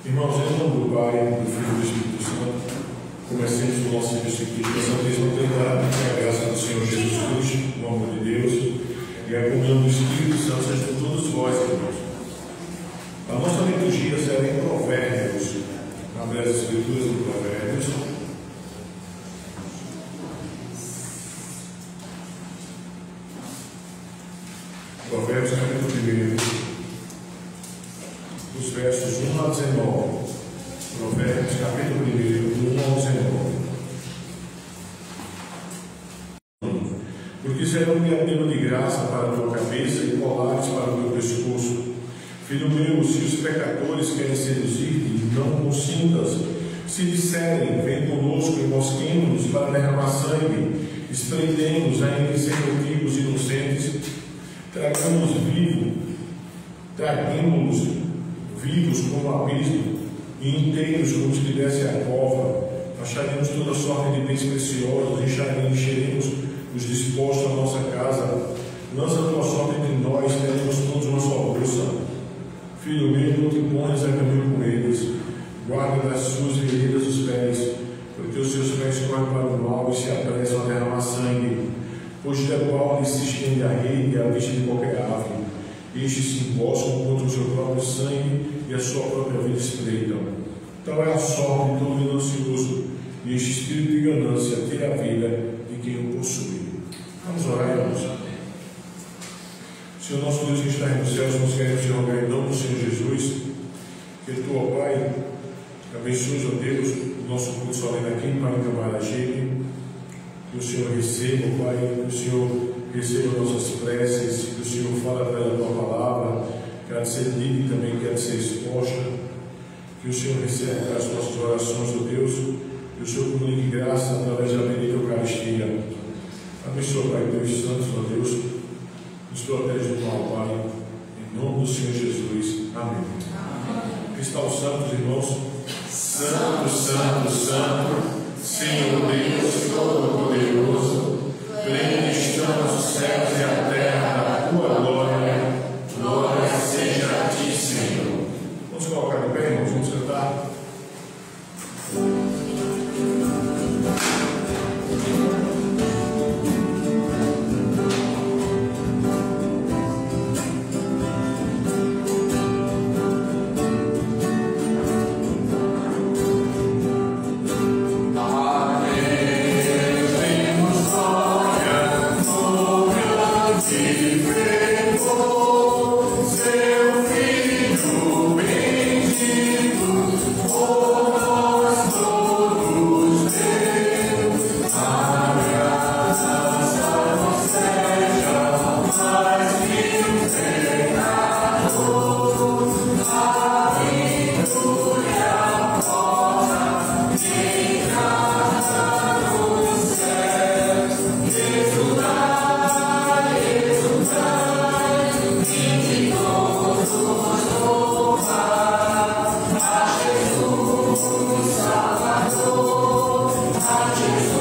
Irmãos, em nome do Pai, do Filho e do Espírito Santo, comecemos o nosso serviço aqui, que a Santíssima Trindade, que a graça do Senhor Jesus Cristo, o amor de Deus e a comunhão do Espírito Santo seja com todos vós, irmãos. A nossa liturgia será em Provérbios, abre as Escrituras do Provérbios. Provérbios capítulo 1. Os versos 1 a 19. Provérbios, capítulo 1, 1 a 19. Porque será um diadema de graça para a tua cabeça e colares para o teu pescoço. Filho meu, se os pecadores querem seduzir-te, não consintas. Se disserem, vem conosco e mosquemos para derramar sangue, espreitemos ainda em ser motivos inocentes, traguemos-los vivos como o abismo, e inteiros como se tivesse a cova. Acharemos toda sorte de bens preciosos, encheremos os dispostos à nossa casa. Lança a tua sorte entre nós, teremos todos uma só bolsa. Filho meu, não te ponhas a caminho com eles, guarda das suas veredas os pés, porque os seus pés correm para o mal e se apressam a derramar sangue. Pois de qual lhe se estende a rede e a vista de qualquer ave. Estes se emboscam contra o seu próprio sangue e a sua própria vida espreitam. Tal é a sorte do ganancioso, e este espírito de ganância tira a vida de quem o possui. Vamos orar, irmãos. Senhor nosso Deus que está nos céus, nós queremos te rogar em nome do Senhor Jesus, que tu, ó Pai, abençoe, ó Deus, o nosso culto solene aqui para encaminhar a gente. Que o Senhor receba, ó Pai, que o Senhor receba nossas preces, que o Senhor fale através da tua palavra, que há de ser dita e também que há de ser exposta, que o Senhor receba as nossas orações, ó Deus, que o Senhor comunique graça através da bendita Eucaristia. Abençoa, Pai Deus Santo, ó Deus, nos protege do mal, Pai, em nome do Senhor Jesus. Amém. Cristãos santos, irmãos, Santo, Santo, Santo, Senhor Deus Todo-Poderoso, pleno estão os céus e a terra da tua glória, glória seja a ti, Senhor. Vamos colocar de pé, irmãos, vamos cantar. Jesus,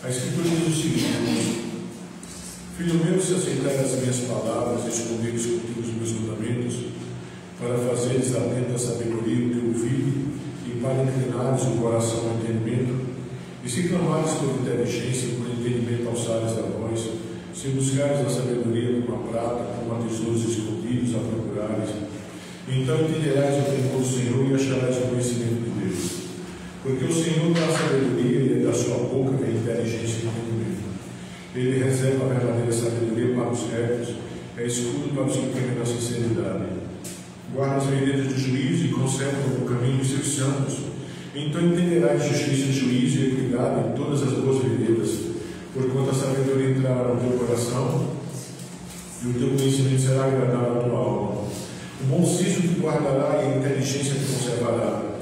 A Escritura diz o seguinte: Filho meu, se aceitar as minhas palavras e esconderes contigo os meus mandamentos, para fazeres atento à sabedoria o teu ouvido e para inclinares o coração ao entendimento, e se clamares por inteligência e por entendimento alçares a voz, se buscares a sabedoria como a prata, como a tesouros escondidos a procurares, então entenderás o temor do Senhor e acharás o conhecimento de Deus. Porque o Senhor dá a sabedoria e da sua boca vem inteligência e entendimento. Ele reserva a verdadeira sabedoria para os retos, é escudo para os que temem na sinceridade. Guarda as veredas do juízo e conserva o caminho dos seus santos. Então entenderás justiça, juízo e equidade em todas as boas veredas, porquanto a sabedoria entrará no teu coração e o teu conhecimento será agradável à tua alma. O bom siso te guardará e a inteligência te conservará,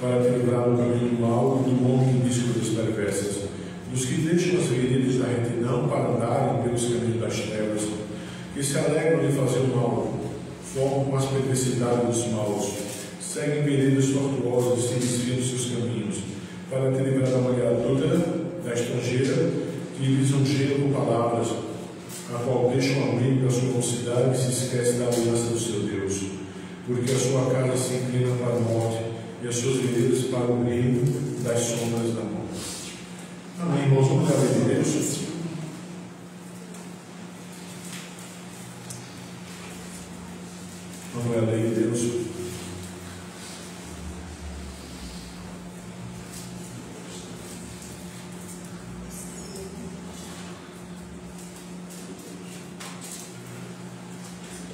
para te livrar do caminho do mal e do homem que diz coisas perversas, dos que deixam as veredas da retidão para andarem pelos caminhos das trevas, que se alegram de fazer o mal, formam as perversidades dos maus, seguem veredas tortuosas e se desviam dos seus caminhos, para te livrar da mulher adúltera, da estrangeira, que lisonjeia com palavras, a qual deixa o amigo da sua mocidade e se esquece da aliança do seu Deus, porque a sua casa se inclina para a morte e as suas veredas para o reino das sombras da morte. Amém, irmãos, vamos ler a lei de Deus. Vamos ler a lei de Deus.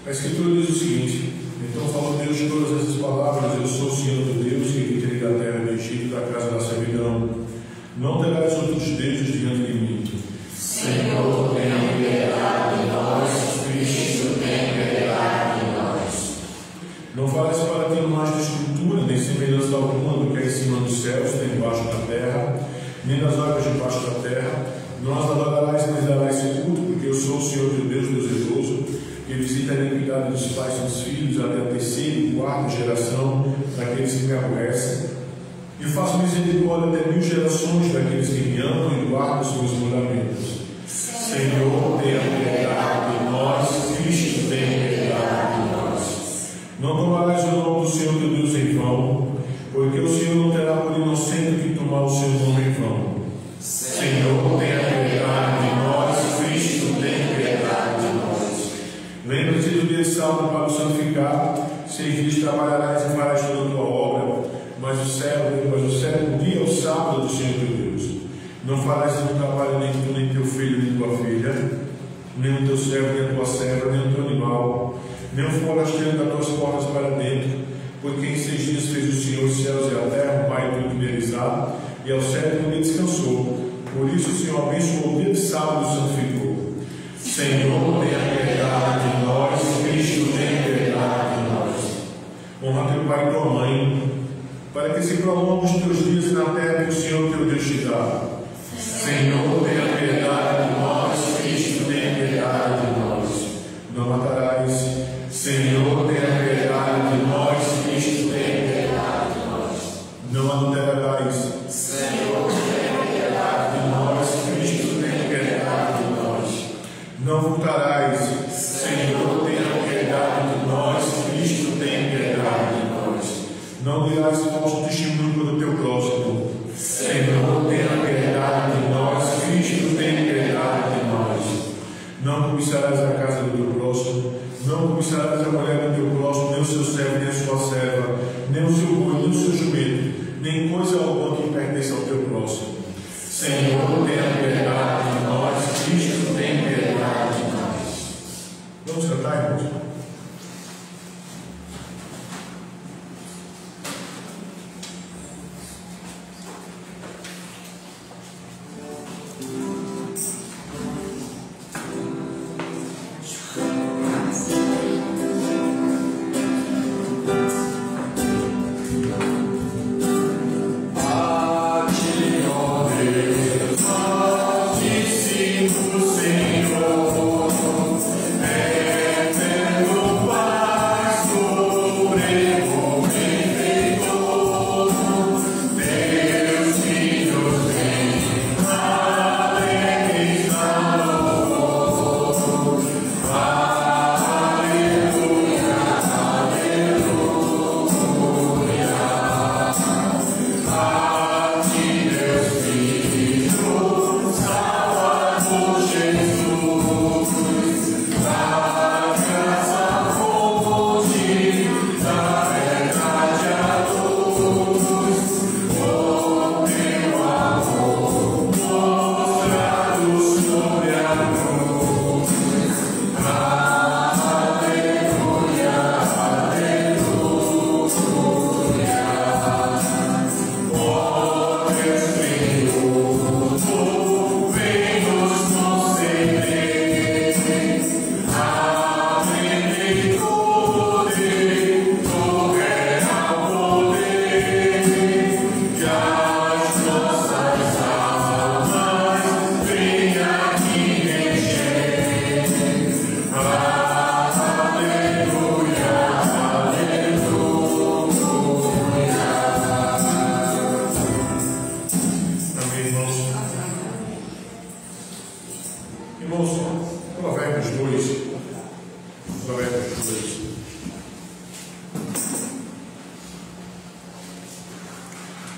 A Escritura diz o seguinte: então falou Deus de todas essas palavras: eu sou o Senhor teu Deus, que te tirei da terra do Egito, da casa da servidão. Não terás outros deuses diante de mim. Senhor, tenha piedade de nós, Cristo, tenha piedade de nós. Não faças para ti mais de escultura, nem semelhança alguma do que é em cima dos céus, nem debaixo da terra, nem nas águas debaixo da terra. Não as adorarás, nem darás culto, porque eu sou o Senhor teu Deus, Deus zeloso, que visita a iniquidade dos pais e dos filhos até a terceira e quarta geração daqueles que me aborrecem, e faço misericórdia até 1000 gerações daqueles que me amam e guardam os meus mandamentos. Senhor, tenha piedade de nós, Cristo, tenha piedade de nós. Não tomarás o nome do Senhor teu Deus em vão, porque o Senhor não terá por inocente que tomar o seu nome em vão. Senhor, tenha piedade de nós, Cristo, tenha piedade de nós. Lembra-te do dia de sábado para o santificar, 6 dias trabalharás e farás toda a tua obra, mas o sétimo dia é o sábado do Senhor teu Deus. Não farás nenhum trabalho, nem tu, nem teu filho, nem tua filha, nem o teu servo, nem a tua serva, nem o teu animal, nem o forasteiro das tuas portas para dentro, porque em 6 dias fez o Senhor os céus e a terra, o Pai tudo que neles há, e ao sétimo dia descansou. Por isso o Senhor abençoou o dia de sábado e o santificou. Senhor, tenha piedade de nós, Cristo, tenha piedade de nós. Honra teu pai e tua mãe, para que se prolongue os teus dias na terra que o Senhor teu Deus te dá. Senhor, tenha piedade de nós, Cristo, tenha piedade de nós. Não matarás. Senhor, tenha piedade de nós, Cristo, tenha piedade de nós. Não adulterarás. Senhor, tenha piedade de nós, Cristo, tenha piedade de nós. Não furtarás. Senhor, tenha piedade de nós, Cristo, tenha piedade de nós. Não dirás falso testemunho contra o teu próximo. Senhor, tenha piedade de nós, Cristo, tenha piedade de nós. Não cobiçarás a casa do teu próximo, não cobiçarás a mulher do teu próximo, nem o seu servo, nem a sua serva, nem o seu boi, nem o seu jumento, nem coisa alguma que pertence ao teu próximo. Senhor, tenha piedade de nós, Cristo, tenha piedade de nós. Vamos cantar, irmãos?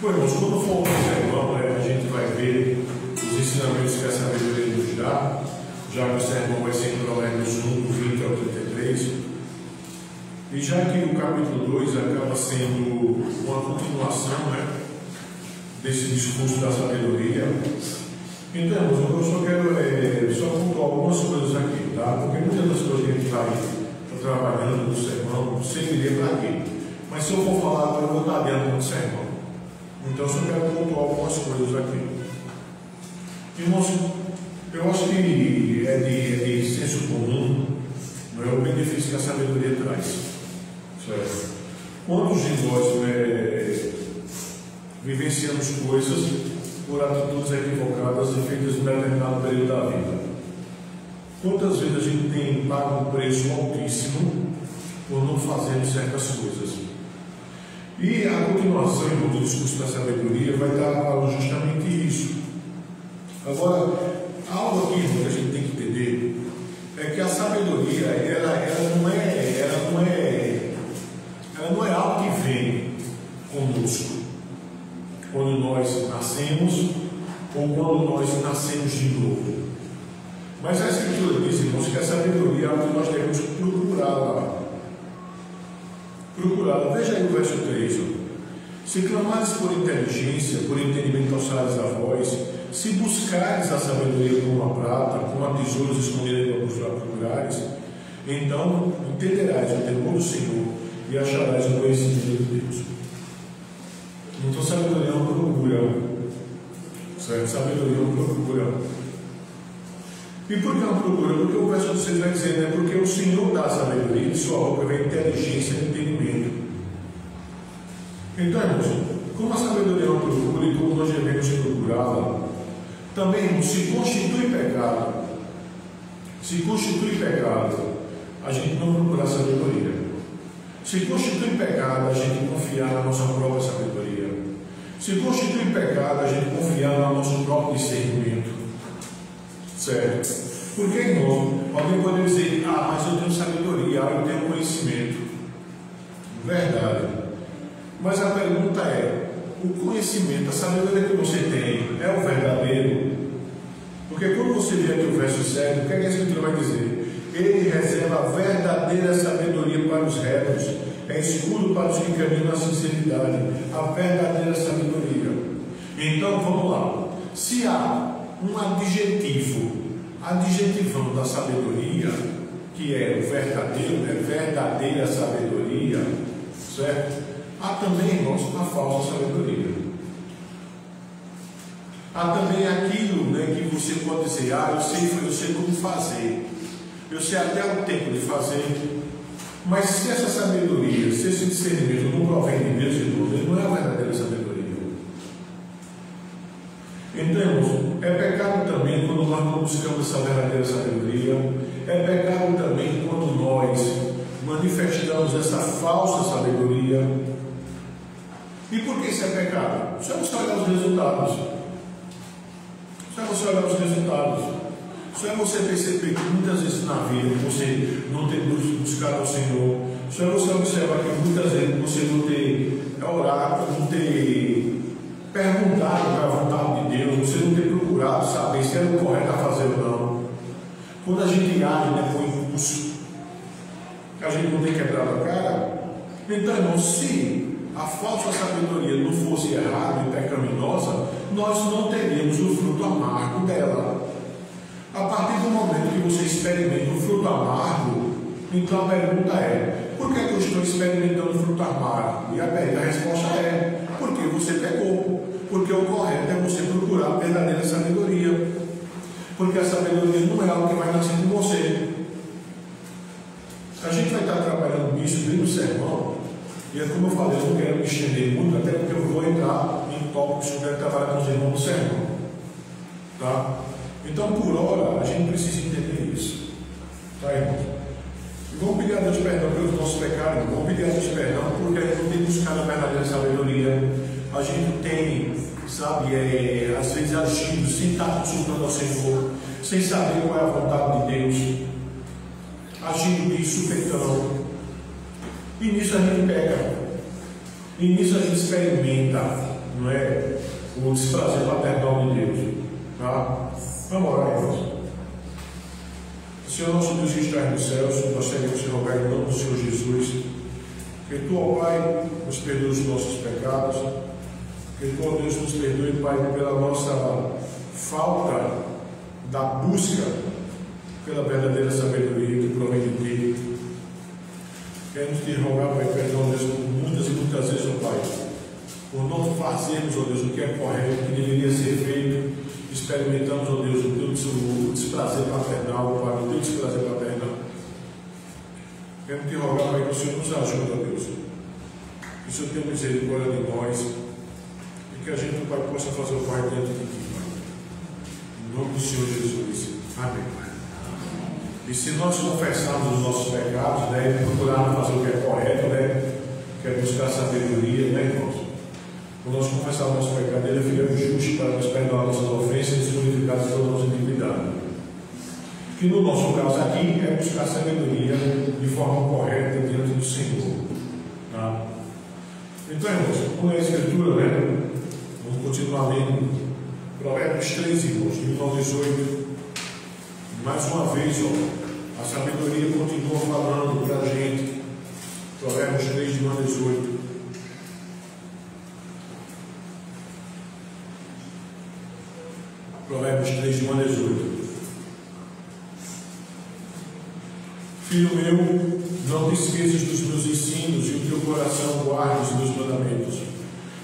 Bom, irmãos, quando for para o sermão, a gente vai ver os ensinamentos que a sabedoria nos dá, já que o sermão vai ser em Provérbios 1, do 20 ao 33. E já que o capítulo 2 acaba sendo uma continuação, desse discurso da sabedoria, então, eu só quero só pontuar algumas coisas aqui, tá? Porque muitas das coisas que a gente vai trabalhando no sermão serviria para aqui. Mas se eu for falar agora, eu vou estar adiantando no sermão. Então, eu só quero pontuar algumas coisas aqui. Irmãos, eu acho que é de senso comum, não é o benefício que a sabedoria traz. Certo? Quantos de nós vivenciamos coisas por atitudes equivocadas e feitas em determinado período da vida? Quantas vezes a gente tem pago um preço altíssimo por não fazermos certas coisas? E a continuação do discurso da sabedoria vai dar justamente isso. Agora, algo aqui que a gente tem que entender é que a sabedoria ela não é algo que vem conosco quando nós nascemos ou quando nós nascemos de novo. Mas a Escritura diz, irmãos, que a sabedoria é algo que nós devemos procurá-la. Veja aí o verso 3. Se clamares por inteligência, por entendimento alçares a voz, se buscares a sabedoria como a prata, como a tesouros escondidos para procurares, então entenderás o temor do Senhor e acharás o conhecimento de Deus. Então, sabedoria é uma procura, certo? Sabedoria é uma procura. E por que uma procura? Porque o verso 6 vai dizer, porque o Senhor dá a sabedoria e de sua obra vem inteligência e entendimento. Então, irmãos, como a sabedoria é uma procura e como nós devemos procurá-la, também se constitui pecado. Se constitui pecado a gente não procurar sabedoria. Se constitui pecado a gente confiar na nossa própria sabedoria. Se constitui pecado a gente confiar no nosso próprio discernimento. Certo? Porque, irmão, alguém pode dizer, mas eu tenho sabedoria, eu tenho conhecimento. Verdade. Mas a pergunta é, o conhecimento, a sabedoria que você tem, é o verdadeiro? Porque quando você vê aqui o verso 7, o que a Escritura vai dizer? Ele reserva a verdadeira sabedoria para os retos, é escudo para os que caminham na sinceridade, a verdadeira sabedoria. Então, vamos lá. Se há um adjetivando da sabedoria, que é o verdadeiro, verdadeira sabedoria, certo? Há também, irmãos, a falsa sabedoria. Há também aquilo que você pode dizer, eu sei como fazer, eu sei até o tempo de fazer, mas se essa sabedoria, se esse discernimento não provém de Deus, ele não é a verdadeira sabedoria. Então, irmãos, é pecado também quando nós não buscamos essa verdadeira sabedoria, é pecado também quando nós manifestamos essa falsa sabedoria. E por que isso é pecado? Só você olhar os resultados. Só é você perceber que muitas vezes na vida você não tem buscado ao Senhor. Só é você observar que muitas vezes você não tem orado, não tem perguntado para a vontade de Deus, você não tem procurado saber se era o correto a fazer ou não. Quando a gente age com impulso, a gente não tem quebrado a cara. Então, irmão, se a falsa sabedoria não fosse errada e pecaminosa, nós não teríamos o fruto amargo dela. A partir do momento que você experimenta o fruto amargo, então a pergunta é, por que eu estou experimentando o fruto amargo? E a resposta é, porque você pecou. Porque o correto é você procurar a verdadeira sabedoria. Porque a sabedoria não é algo que vai nascer com você. A gente vai estar trabalhando isso dentro do sermão. E é como eu falei, eu não quero me estender muito, até porque eu vou entrar em tópicos que eu quero trabalhar com os irmãos do sermão. Tá? Então, por hora, a gente precisa entender isso. Tá, irmãos? E vamos pedir a Deus perdão pelos nossos pecados. Vamos pedir a Deus perdão porque a gente não tem buscado a verdadeira sabedoria. A gente tem, às vezes agindo sem estar consultando ao Senhor, sem saber qual é a vontade de Deus, agindo de supetão. E nisso a gente peca. E nisso a gente experimenta não é? O desprazer paternal de Deus. Tá? Vamos orar, irmãos. Senhor nosso Deus que está nos céus, nós queremos te rogar em nome do Senhor Jesus, que tu, ó Pai, nos perdoe os nossos pecados, que tu, ó Deus, nos perdoe, Pai, pela nossa falta da busca pela verdadeira sabedoria que provém de ti. Queremos te rogar, Pai, perdão, Deus, por muitas e muitas vezes, ó Pai, por não fazermos, ó Deus, o que é correto, o que deveria ser feito. Experimentamos, ó Deus, o teu desprazer paternal, Pai, o teu desprazer paternal. Quero te rogar, Pai, que o Senhor nos ajude, ó Deus, que o Senhor tenha misericórdia de nós e que a gente, Pai, possa fazer o Pai dentro de ti, Pai. Em nome do Senhor Jesus. Amém, Pai. E se nós confessarmos os nossos pecados, né, e procurarmos fazer o que é correto, né, que é buscar sabedoria, né, irmãos? Quando nós confessarmos o nosso pecado, Ele é fiel e justo para nos perdoar nossas ofensas e nos purificar de toda a nossa iniquidade. Que no nosso caso aqui é buscar sabedoria de forma correta diante do Senhor. Tá? Então, irmãos, como é a Escritura, né? Vamos continuar lendo Provérbios 3, irmãos, de 1 ao 18. Mais uma vez, ó, a sabedoria continua falando para a gente. Provérbios 3, de 1 a 18. Provérbios 3, de 1 a 18. Filho meu, não te esqueças dos meus ensinos e o teu coração guarde os meus mandamentos,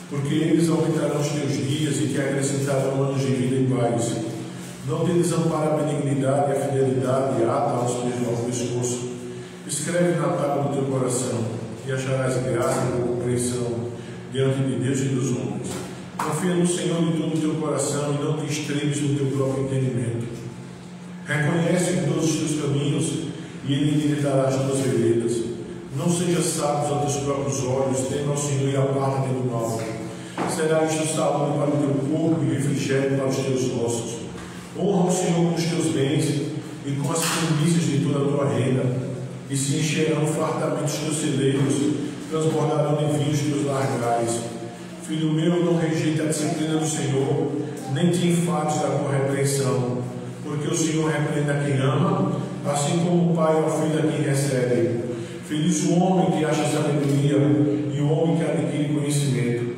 porque eles aumentarão os teus dias e te acrescentarão anos de vida e paz. Não te desampara a benignidade e a fidelidade, ata aos pescoço. Escreve na tábua do teu coração e acharás graça e compreensão diante de Deus e dos homens. Confia no Senhor de todo o teu coração e não te estremes no teu próprio entendimento. Reconhece em todos os teus caminhos e Ele endireitará as tuas veredas. Não sejas sábio aos teus próprios olhos, tema ao Senhor e aparta-te do mal. Será isto saúde para o teu corpo e refrigério para os teus ossos. Honra o Senhor com os teus bens e com as primícias de toda a tua renda, e se encherão fartamente os teus celeiros, transbordarão de vinho os teus largares. Filho meu, não rejeite a disciplina do Senhor, nem te enfades da tua repreensão, porque o Senhor repreende a quem ama, assim como o Pai ao filho a quem recebe. Feliz o homem que acha sabedoria e o homem que adquire conhecimento,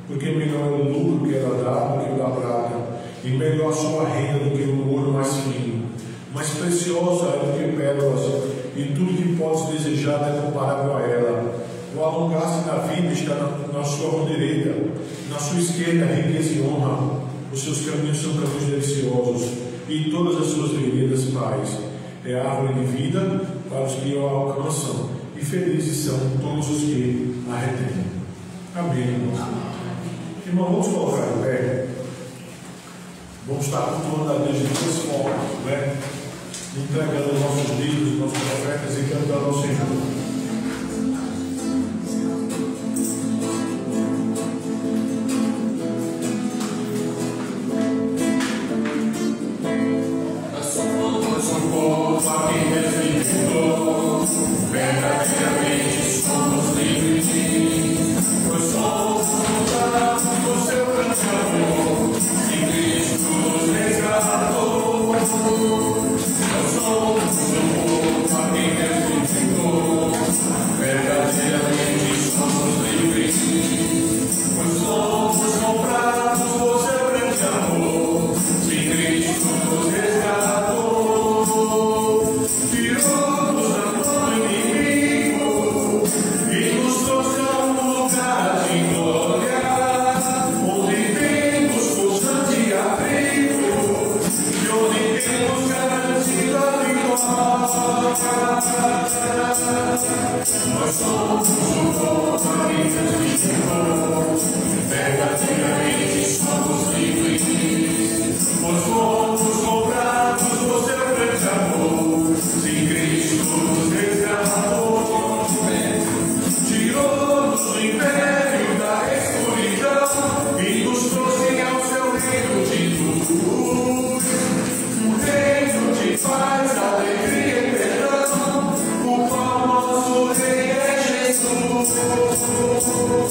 porque melhor é o lucro que ela dá do que o da prata, e melhor a sua renda do que o ouro mais fino. Mais preciosa é do que pérolas, e tudo que podes desejar é comparável a ela. O alongar-se da vida está na sua mão direita, na sua esquerda riqueza e honra. Os seus caminhos são caminhos deliciosos, e todas as suas veredas paz. É a árvore de vida para os que a alcançam, e felizes são todos os que a retêm. Amém, irmãos. Irmão, vamos colocar em pé. Vamos estar cultuando a Deus de duas formas, né? Entregando nossos livros, nossos profetas e cantando ao Senhor. Jesus.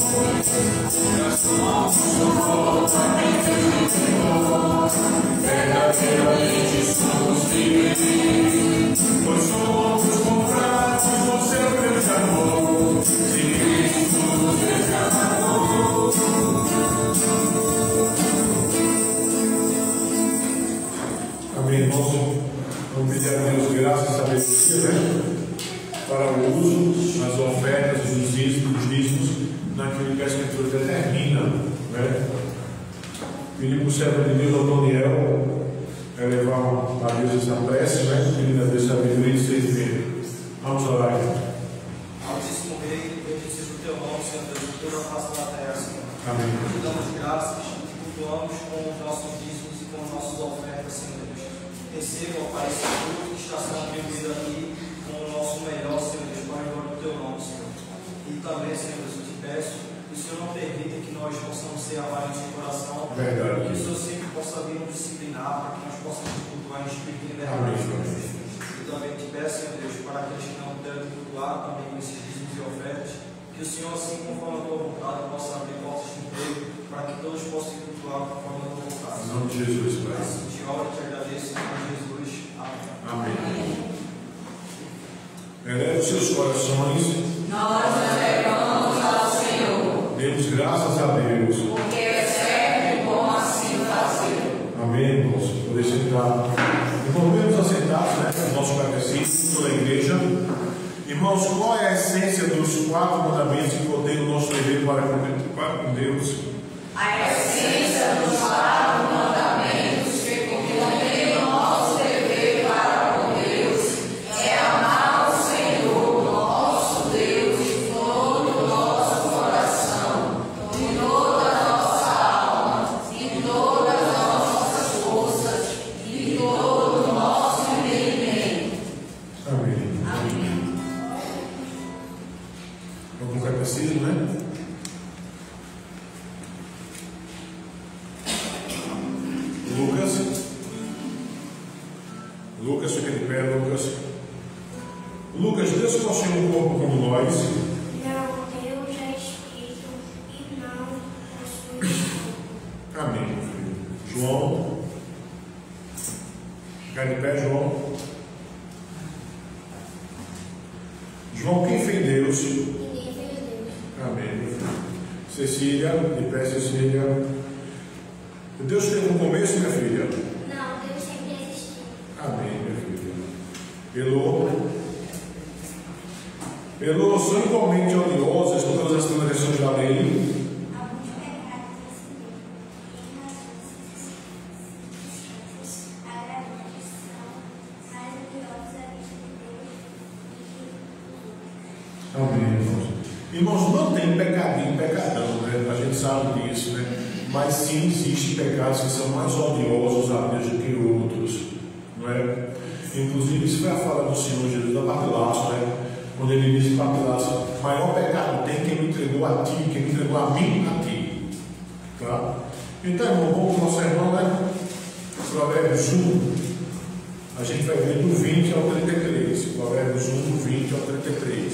verdadeiramente somos livres, pois somos comprados com seu grande amor, de Cristo nos resgatou. Amém, irmãos? Vamos pedir a Deus graça e sabedoria, né? Para o uso das ofertas e dos dízimos naquilo que a Escritura determina, né? Pedir para o servo de Deus, Doniel, levar a Deus essa prece, né? Pedindo a Deus sabedoria e discernimento. Vamos orar. Altíssimo Rei, bendito seja o teu nome, Senhor Deus, de toda a face da terra, Senhor. Amém. Te damos graças, te cultuamos com os nossos dízimos e com as nossas ofertas, Senhor Deus. Receba, ó Pai, esse culto que está sendo vivido aqui com o nosso melhor, Senhor Deus, para a glória do teu nome, Senhor. E também, Senhor Deus, eu te peço que o Senhor não permita que nós possamos ser avarentos de coração. Verdade. Que o Senhor sempre possa vir nos disciplinar para que nós possamos cultuar em espírito e em verdade. Amém. E também te peço, Senhor Deus, para aqueles que não puderam cultuar também com esses dízimos e ofertas, que o Senhor, assim conforme a tua vontade, possa abrir portas de emprego para que todos possam cultuar conforme a tua vontade. Em nome de Jesus, Pai. Assim te oro e te agradeço, em nome de Jesus. Amém. Amém. Eleve os seus corações. Nós elevamos ao Senhor, Demos graças a Deus. porque é certo e bom assim fazer. Amém, irmãos? Poder sentar. Irmãos, vamos assentados, né? Nosso catecismo da igreja. Irmãos, qual é a essência dos 4 mandamentos que contém o nosso dever para com Deus? A essência dos 4 mandamentos que contém o nosso dever para com Deus é amar o Senhor, nosso Deus, de todo o nosso coração, de toda a nossa alma, de todas as nossas forças, de todo o nosso entendimento. Amém. Amém. Vamos ao catecismo, né? Lucas, fica de pé, Lucas. Lucas, Deus possuiu um corpo como nós. Não, Deus é Espírito e não possui corpo. Amém, meu filho. João. Fica de pé, João. João, quem fez Deus? Ninguém fez Deus. Amém, meu filho. Cecília, de pé, Cecília. Deus teve um começo, minha filha? Não, Deus sempre existiu. Amém, minha filha. Elô, são igualmente odiosas todas as transgressões da lei. Alguns pecados em razões agravantes são mais odiosas à vista de Deus do que Amém, irmãos. Irmãos, não tem pecadinho e pecadão, né? A gente sabe disso, né? Mas sim, existem pecados que são mais odiosos a Deus do que outros, não é? Inclusive, isso foi a fala do Senhor Jesus da Pilatos, né? Quando ele disse para Pilatos: maior pecado tem quem me entregou a ti, quem me entregou a mim, a ti. Tá? Então, irmão, vamos para o nosso irmão, né? Provérbios 1, a gente vai ver do 20 ao 33. Provérbios 1, do 20 ao 33.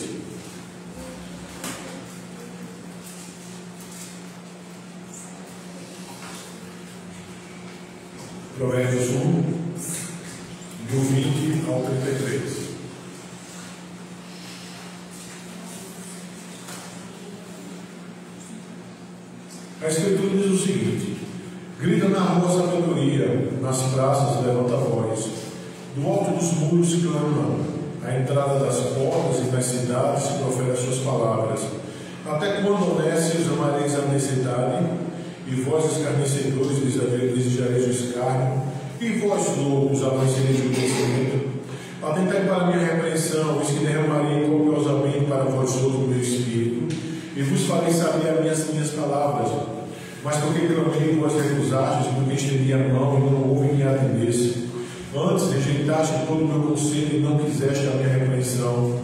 Provérbios 1, do 20 ao 33. A Escritura diz o seguinte: grita na rua a sabedoria, nas praças levanta a voz, do alto dos muros se clama, à entrada das portas e nas cidades se profere as suas palavras. Até quando honestos amareis a necessidade, e vós escarnecedores desejareis o escárnio, e vós loucos avancereis o conhecimento. Atentai para a minha repreensão, eis que derramarei copiosamente para vós outro o meu espírito, e vos farei saber as minhas palavras. Mas porque clamei, vós recusastes, porque estendi a mão e não houve quem atendesse. Antes rejeitaste todo o meu conselho e não quiseste a minha repreensão.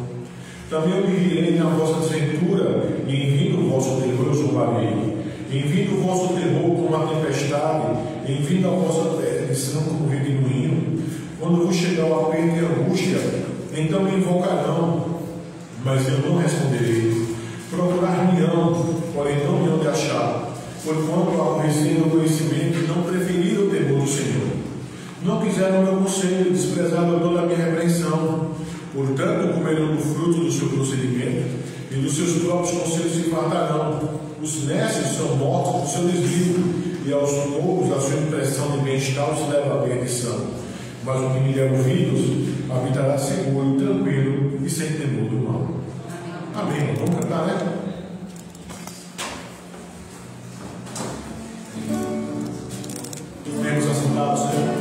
Também eu me rirei na vossa desventura, e em vindo o vosso terror eu zombarei. Em vindo o vosso terror como a tempestade, em vindo a vossa perdição como o redemoinho, quando vos chegar o aperto e a angústia, então me invocarão, mas eu não responderei. Procurar-me-ão, porém não me hão de achar, porquanto aborreceram o conhecimento e não preferiram o temor do Senhor. Não quiseram o meu conselho, desprezaram toda a minha repreensão. Portanto, comerão do fruto do seu procedimento, e dos seus próprios conselhos se fartarão. Os necios são mortos do seu desvio, e aos poucos a sua impressão de bem-estar os leva à perdição. Mas o que me der ouvidos habitará seguro, tranquilo e sem temor do mal. Amém. Vamos cantar, né? Vemos assentados, né?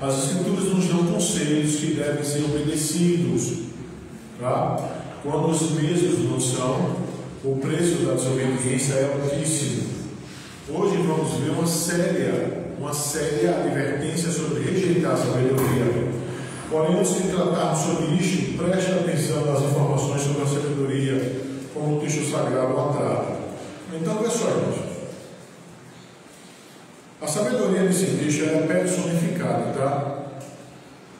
As Escrituras nos dão conselhos que devem ser obedecidos, tá? Quando os mesmos não são, o preço da desobediência é altíssimo. Hoje vamos ver uma séria advertência sobre rejeitar a sabedoria. Porém, antes de tratarmos sobre isto, preste atenção nas informações sobre a sabedoria, como o texto sagrado a trata. Então, olha só, gente. A sabedoria nesse texto é personificada, tá?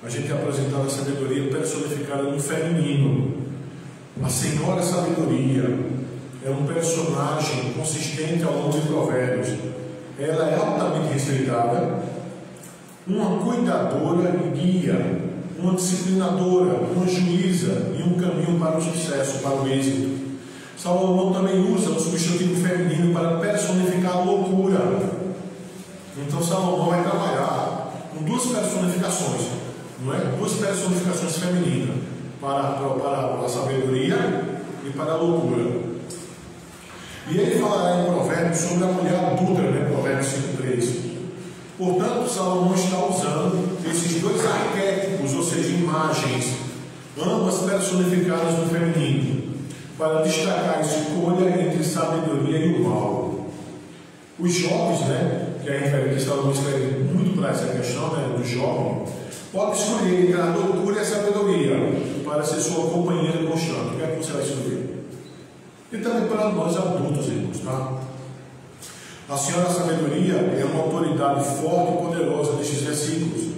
A gente é apresentado a sabedoria personificada no feminino. A Senhora Sabedoria é um personagem consistente ao longo de Provérbios. Ela é altamente respeitada, uma cuidadora e guia, uma disciplinadora, uma juíza e um caminho para o sucesso, para o êxito. Salomão também usa o substantivo feminino para personificar a loucura. Então Salomão vai trabalhar com duas personificações, não é? Duas personificações femininas para a sabedoria e para a loucura. E ele falará em Provérbios sobre a mulher adúltera, né? Provérbios 5:3. Portanto, Salomão está usando esses dois arquétipos, ou seja, imagens, ambas personificadas no feminino, para destacar a escolha entre sabedoria e o mal. Os jovens, né? Que a gente vai ver que Salomão escreve muito para essa questão, né, do jovem, pode escolher entre a loucura e a sabedoria para ser sua companheira constante. O que é que você vai escolher? E também para nós adultos, irmãos, tá? A Senhora Sabedoria é uma autoridade forte e poderosa nestes versículos.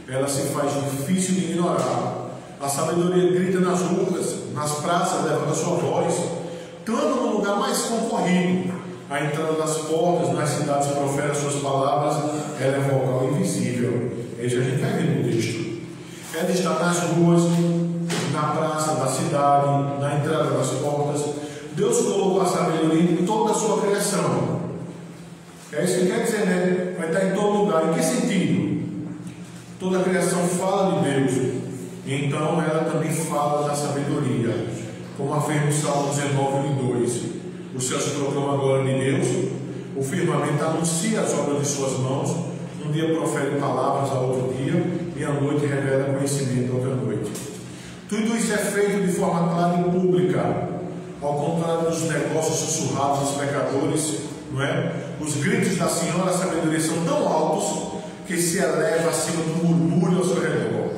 Ela se faz difícil de ignorar. A sabedoria grita nas ruas, nas praças, levanta sua voz, tanto no lugar mais concorrido. A entrada das portas, nas cidades, profere suas palavras, ela é vocal invisível. É isso que a gente vai ver no texto. Ela está nas ruas, na praça da cidade, na entrada das portas. Deus colocou a sabedoria em toda a sua criação. É isso que quer dizer, né? Vai estar em todo lugar. Em que sentido? Toda a criação fala de Deus. Então ela também fala da sabedoria. Como afirma o Salmo 19:2. Os céus proclamam a glória de Deus, o firmamento anuncia as obras de suas mãos, um dia profere palavras a outro dia, e à noite revela conhecimento a outra noite. Tudo isso é feito de forma clara e pública. ao contrário dos negócios sussurrados dos pecadores, não é? Os gritos da Senhora Sabedoria são tão altos que se eleva acima do murmúrio ao seu redor.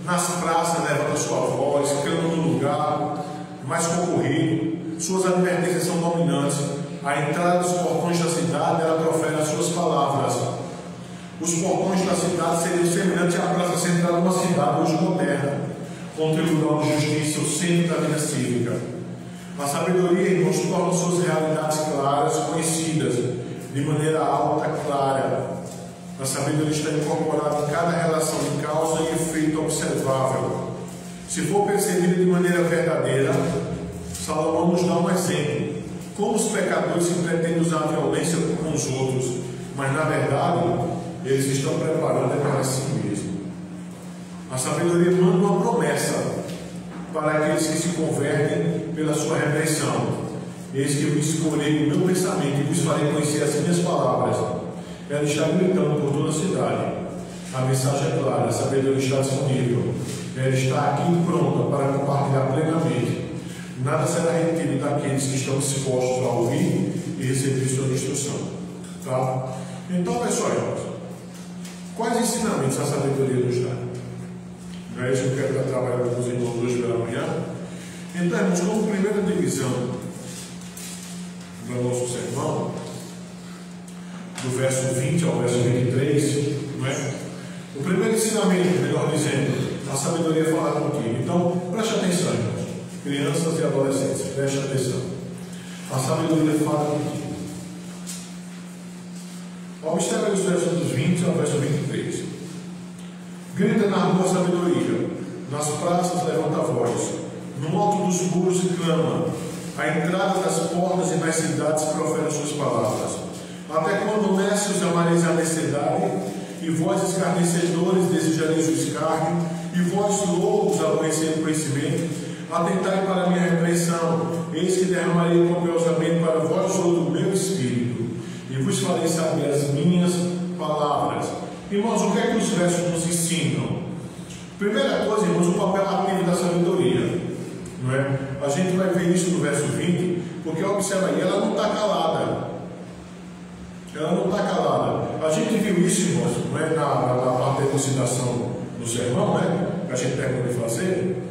Nas praças levanta sua voz, clama no lugar mais concorrido. Suas advertências são dominantes. À entrada dos portões da cidade, ela profere as suas palavras. Os portões da cidade seriam semelhantes à praça central de uma cidade hoje moderna, com o Tribunal de Justiça, o centro da vida cívica. A sabedoria, irmãos, torna suas realidades claras, conhecidas, de maneira alta, clara. A sabedoria está incorporada em cada relação de causa e efeito observável. Se for percebida de maneira verdadeira, Salomão nos dá um exemplo. Como os pecadores que pretendem usar a violência com os outros, mas na verdade, eles estão preparando para si mesmos. A sabedoria manda uma promessa para aqueles que se convertem pela sua repreensão. Eis que eu escolhi o meu pensamento e vos farei conhecer as minhas palavras. Ela está gritando por toda a cidade. A mensagem é clara, a sabedoria está disponível. Ela está aqui pronta para compartilhar plenamente. Nada será retido daqueles que estão dispostos a ouvir e receber sua instrução. Tá? Então, pessoal, quais ensinamentos a sabedoria nos dá? Não é isso que eu quero estar trabalhando com os irmãos hoje pela manhã? Então, irmãos, como primeira divisão do nosso sermão, do verso 20 ao verso 23, não é? O primeiro ensinamento, melhor dizendo, a sabedoria fala contigo. Então, preste atenção, irmãos. Crianças e adolescentes, preste atenção. A sabedoria fala contigo. Observe os versos dos 20 ao verso 23. Grita na rua sabedoria, nas praças levanta a voz, no alto dos muros e clama, à entrada das portas e nas cidades profere suas palavras. Até quando necios amareis a necessidade, e vós escarnecedores desejareis o escárnio, e vós loucos aborreceis o conhecimento, atentai para a minha repreensão, eis que derramarei copiosamente para vós todo o meu espírito, e vos farei saber as minhas palavras. Irmãos, o que é que os versos nos ensinam? Primeira coisa, irmãos, o papel ativo da sabedoria. Não é? A gente vai ver isso no verso 20, porque observa aí, ela não está calada. Ela não está calada. A gente viu isso, irmãos, não é? na parte da elucidação do sermão, né? Que a gente terminou de fazer,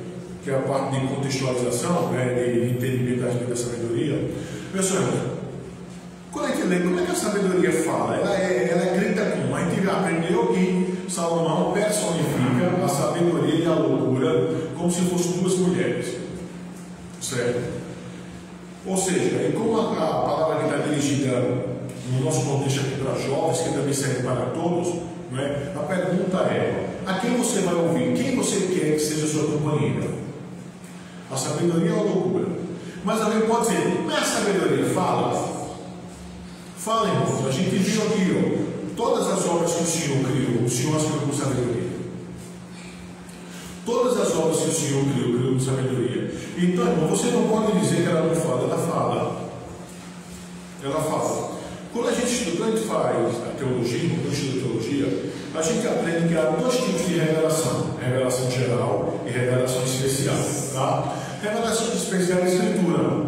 que é a parte de contextualização, né? De entendimento da sabedoria. Pessoal, quando a gente lê, como é que a sabedoria fala? Ela é grita como? A gente aprendeu que Salomão personifica a sabedoria e a loucura como se fossem duas mulheres. Certo? Ou seja, e como a palavra que está dirigida no nosso contexto aqui para jovens, que também serve para todos, não é? A pergunta é: a quem você vai ouvir? Quem você quer que seja sua companheira? A sabedoria ou a loucura? Mas alguém pode dizer: mas a sabedoria fala? Fala, irmãos, a gente viu aqui, ó, todas as obras que o Senhor criou, o Senhor as criou com sabedoria. Todas as obras que o Senhor criou com sabedoria. Então, irmão, você não pode dizer que ela não fala, ela fala. Ela fala. Quando a gente estuda, quando a gente faz a teologia, quando a gente estuda teologia, a gente aprende que há dois tipos de revelação: revelação geral e revelação especial. Tá? Revelação especial é a Escritura.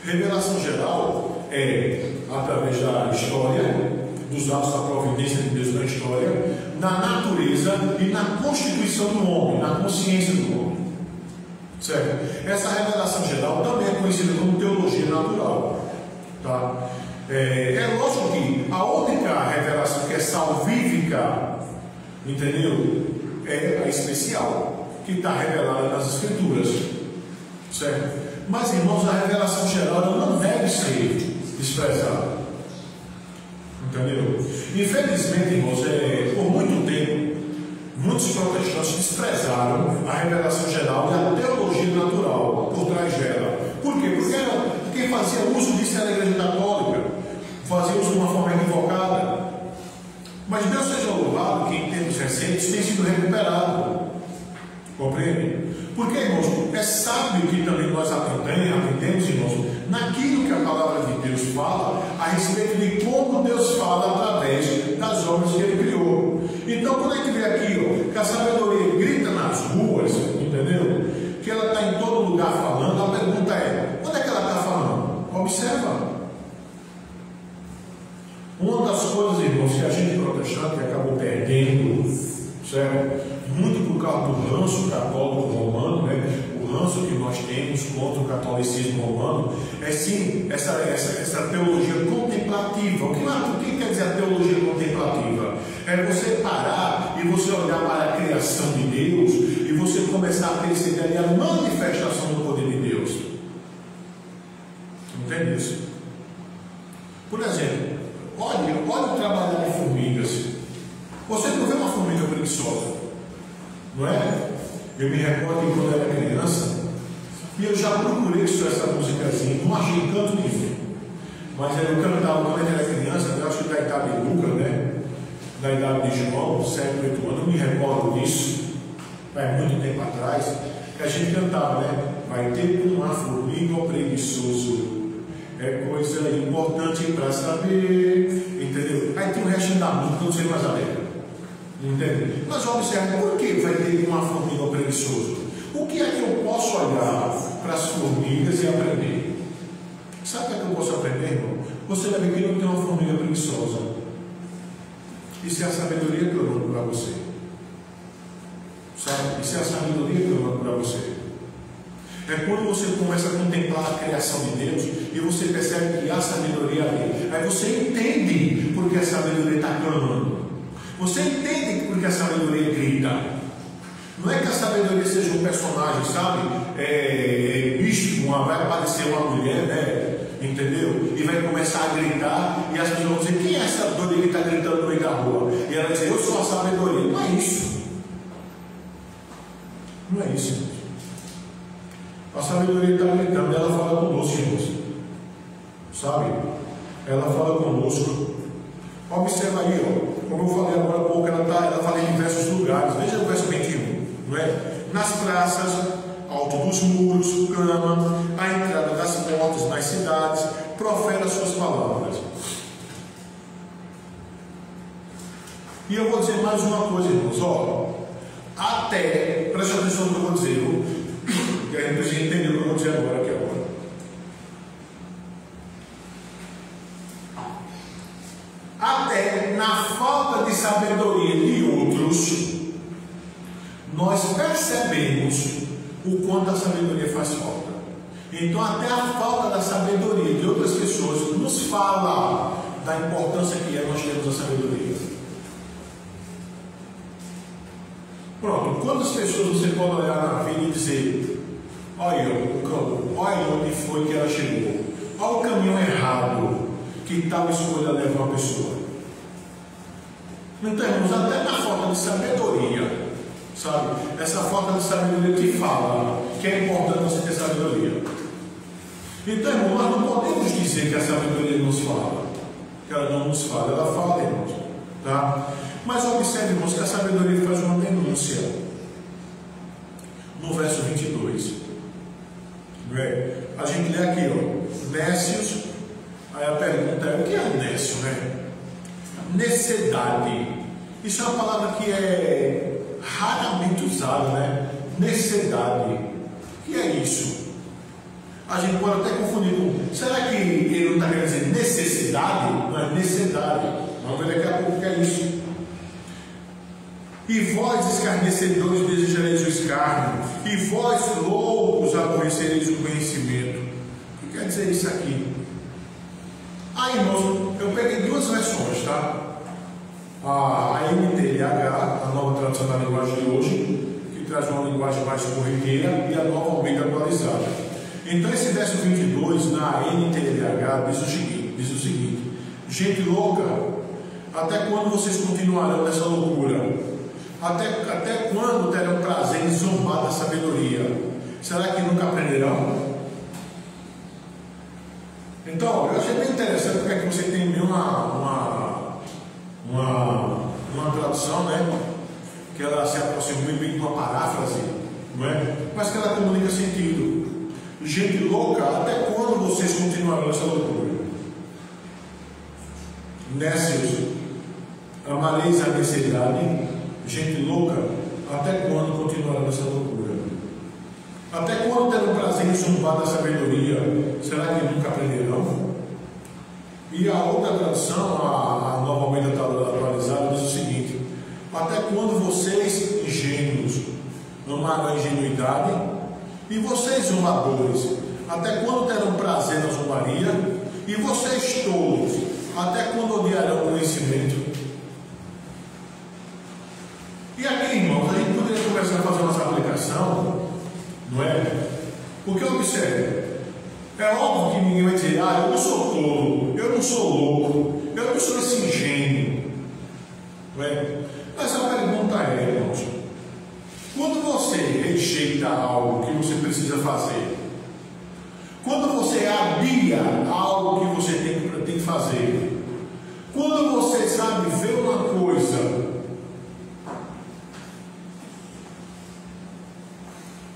Revelação geral é através da história, dos atos da providência de Deus na história, na natureza e na constituição do homem, na consciência do homem. Certo? Essa revelação geral também é conhecida como teologia natural. Tá? É lógico que a única revelação que é salvífica, entendeu? É a especial, que está revelada nas Escrituras. Certo? Mas, irmãos, a revelação geral não deve ser desprezada. Entendeu? Infelizmente, irmãos, por muito tempo, muitos protestantes desprezaram a revelação geral e a teologia natural por trás dela. Por quê? Porque quem fazia uso disso era a Igreja Católica, fazia uso de uma forma equivocada. Mas Deus seja louvado que em tempos recentes tem sido recuperado. Compreende? Porque, irmãos, é sábio que também nós aprendemos, irmãos, naquilo que a palavra de Deus fala a respeito de como Deus fala através das obras que Ele criou. Então, quando a gente vê aqui, ó, que a sabedoria grita nas ruas, entendeu? Que ela está em todo lugar falando, a pergunta é: onde é que ela está Observa. Uma das coisas, irmãos, que a gente protestante acabou perdendo, certo? Muito por causa do ranço católico romano, né? O ranço que nós temos contra o catolicismo romano é sim essa teologia contemplativa. O que quer dizer a teologia contemplativa? É você parar e você olhar para a criação de Deus e você começar a perceber ali a manifestação do poder de Deus. Entende isso? Por exemplo, olha o trabalho de formigas. Você não vê uma formiga preguiçosa, não é? Eu me recordo que quando eu era criança, e eu já procurei essa musicazinha, não achei canto nenhum. Mas eu cantava quando eu era criança, eu acho que da idade de Lucas, né? Da idade de João, 7, 8 anos, eu me recordo disso, faz muito tempo atrás, que a gente cantava, né? Vai ter uma formiga ou preguiçoso. É coisa importante para saber, entendeu? Aí tem o resto da música, não sei mais a letra, entende? Mas observe, por que vai ter uma formiga ou preguiçoso? O que é que eu posso olhar para as formigas e aprender? Sabe o que é que eu posso aprender, irmão? Você vai ver que não tem uma formiga preguiçosa. Isso é a sabedoria que eu dou para você. Sabe? Isso é a sabedoria que eu dou para você. É quando você começa a contemplar a criação de Deus e você percebe que há sabedoria ali. Aí você entende porque a sabedoria está clamando. Você entende porque a sabedoria grita. Não é que a sabedoria seja um personagem, sabe? Místico, vai aparecer uma mulher, né? Entendeu? E vai começar a gritar e as pessoas vão dizer: quem é essa sabedoria que está gritando no meio da rua? E ela diz: eu sou a sabedoria. Não é isso. Não é isso. A sabedoria está gritando, ela fala conosco, irmãos. Sabe? Ela fala conosco. Observa aí, ó. Como eu falei agora há pouco, ela fala em diversos lugares. Veja o verso 21, não é? Nas praças, alto dos muros, cama, a entrada das portas, nas cidades, profere as suas palavras. E eu vou dizer mais uma coisa, irmãos, ó. Até, preste atenção no que eu vou dizer, viu? Que a gente precisa entender o que eu vou dizer agora, aqui agora. Até na falta de sabedoria de outros, nós percebemos o quanto a sabedoria faz falta. Então, até a falta da sabedoria de outras pessoas nos fala da importância que é nós termos a sabedoria. Pronto, quantas pessoas você pode olhar na vida e dizer: olha o campo, olha onde foi que ela chegou, olha o caminho errado que tal escolha leva uma pessoa. Então, irmãos, até na falta de sabedoria, sabe? Essa falta de sabedoria te fala que é importante você ter sabedoria. Então, irmão, nós não podemos dizer que a sabedoria nos fala, que ela não nos fala, ela fala, irmãos, tá? Mas observe, irmãos, que a sabedoria faz uma denúncia no verso 22. Não é? A gente lê aqui, ó, nécios. Aí a pergunta é: o que é nécio, né? Necessidade. Isso é uma palavra que é raramente usada, né? Necessidade. O que é isso? A gente pode até confundir com: será que ele não está querendo dizer necessidade? Não é necessidade. Vamos ver daqui a pouco o que é isso. E vós, escarnecedores, desejareis o escárnio, e vós, loucos, aborrecereis o conhecimento. O que quer dizer isso aqui? Irmãos, eu peguei duas versões, tá? A NTLH, a nova tradução da linguagem de hoje, que traz uma linguagem mais corriqueira, e a nova Almeida atualizada. Então, esse verso 22, na NTLH, diz o seguinte: gente louca, até quando vocês continuarão nessa loucura? Até quando terão prazer em zombar da sabedoria? Será que nunca aprenderão? Então, eu achei bem interessante porque aqui você tem uma tradução, né? Que ela se aproxima bem de uma paráfrase, não é? Mas que ela comunica sentido. Gente louca, até quando vocês continuarão nessa loucura? Nécios, amareis a necessidade. Gente louca, até quando continuará nessa loucura? Até quando terão prazer em zombar da sabedoria? Será que nunca aprenderão? E a outra tradução, a Nova Almeida atualizada, diz o seguinte: até quando vocês, ingênuos, amarão a ingenuidade? E vocês, zombadores, até quando terão prazer na zombaria? E vocês, tolos, até quando odiarão o conhecimento? E aqui, irmãos, a gente poderia começar a fazer nossa aplicação, não é? Porque observe, é óbvio que ninguém vai dizer: ah, eu não sou tolo, eu não sou louco, eu não sou esse ingênuo, não é? Mas a pergunta é, irmãos, quando você rejeita algo que você precisa fazer, quando você adia algo que você tem que fazer, quando você sabe ver uma coisa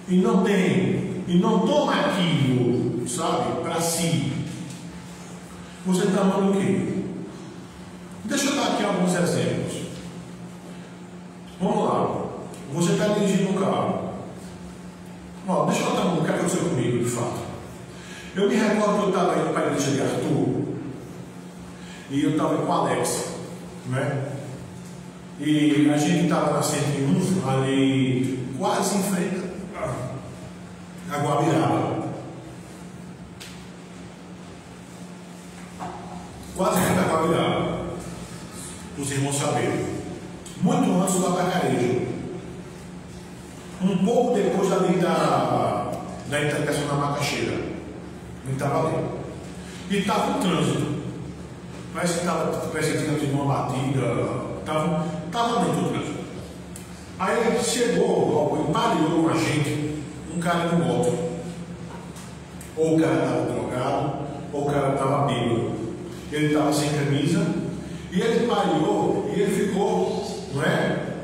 e não toma aquilo, sabe, para si, você está amando o quê? Deixa eu dar aqui alguns exemplos. Vamos lá. Você está dirigindo um carro. Ó, deixa eu dar o que aconteceu comigo, de fato. Eu me recordo que eu estava indo para a igreja de Arthur e eu estava com o Alex, né? E a gente estava na 101, ali quase em frente a Guabiraba. Quase em frente a Guabiraba. Os irmãos saberem. Muito antes do Atacarejo. Um pouco depois ali da integração da Macaxeira. Ele estava ali. E estava no trânsito. Parece que tinha tido uma batida. Estava dentro do trânsito. Aí ele chegou, ele parou com a gente, um cara de moto. Ou o cara estava drogado, ou o cara estava bêbado. Ele estava sem camisa, e ele parou, e ele ficou, não é?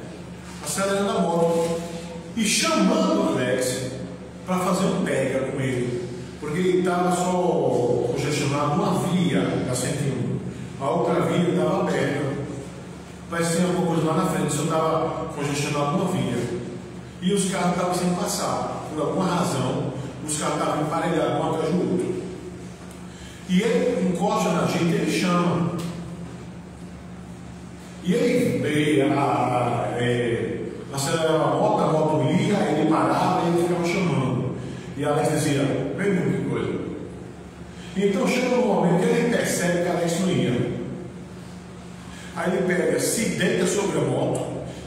Acelerando a moto. E chamando o Alex para fazer um pega com ele. Porque ele estava só congestionado uma via da 101. A outra via estava aberta. Mas tinha alguma coisa lá na frente, só estava congestionado uma via. E os carros estavam sem passar. Por alguma razão, os carros estavam emparelhados um atrás do outro. E ele encosta na gente, ele chama. E ele acelerava a moto ia, ele parava e ele ficava chamando. E Alex dizia: vem, que coisa. Então chega um momento que ele percebe que Alex não ia. Aí ele pega, se deita sobre a moto,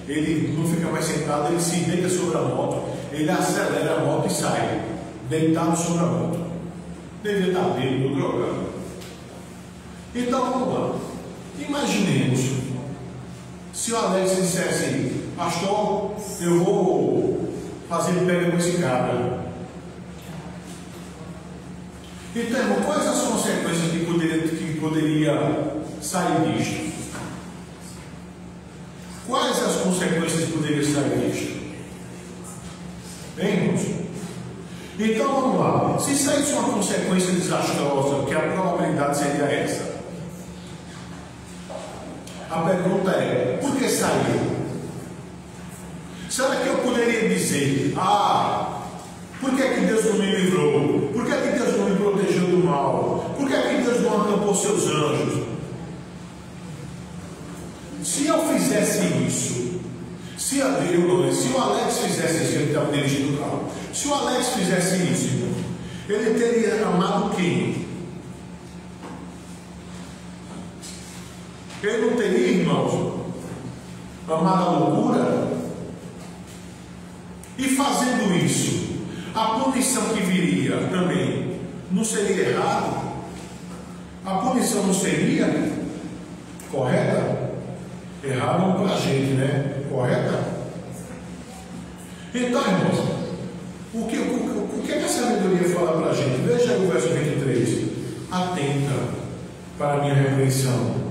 ele não fica mais sentado, ele se deita sobre a moto, ele acelera a moto e sai, deitado sobre a moto. Devia estar bêbado ou drogado. Então vamos lá. Imaginemos se o Alex dissesse: pastor, eu vou fazer pega com esse cara. Então, irmão, quais as consequências que poderia sair disto? Quais as consequências que poderiam sair disto? Bem, irmãos? Então vamos lá. Se saísse uma consequência desastrosa, que a probabilidade seria essa? A pergunta é: por que saiu? Será que eu poderia dizer: ah, por que é que Deus não me livrou? Por que é que Deus não me protegeu do mal? Por que é que Deus não acampou seus anjos? Se eu fizesse isso, se o Alex fizesse isso, ele estava dirigindo o carro, se o Alex fizesse isso, ele teria amado quem? Ele não teria, irmãos, amado a loucura? E fazendo isso, a punição que viria também não seria errado? A punição não seria correta? Errado para a gente, né? Correta? Então, irmãos, o que a sabedoria fala para a gente? Veja aí o verso 23. Atenta para a minha repreensão.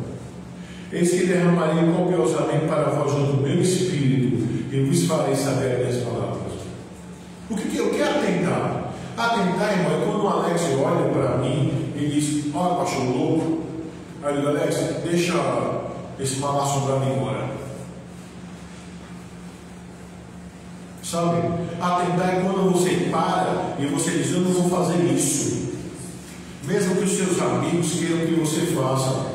Eis que derramarei copiosamente para vós do meu espírito e vos farei saber as minhas palavras. O que é atentar? Atentar, irmão, é quando o Alex olha para mim e diz: olha, pastor louco. Aí eu digo: Alex, deixa esse mal assombrado embora. Sabe? Atentar é quando você para e você diz: eu não vou fazer isso. Mesmo que os seus amigos queiram que você faça.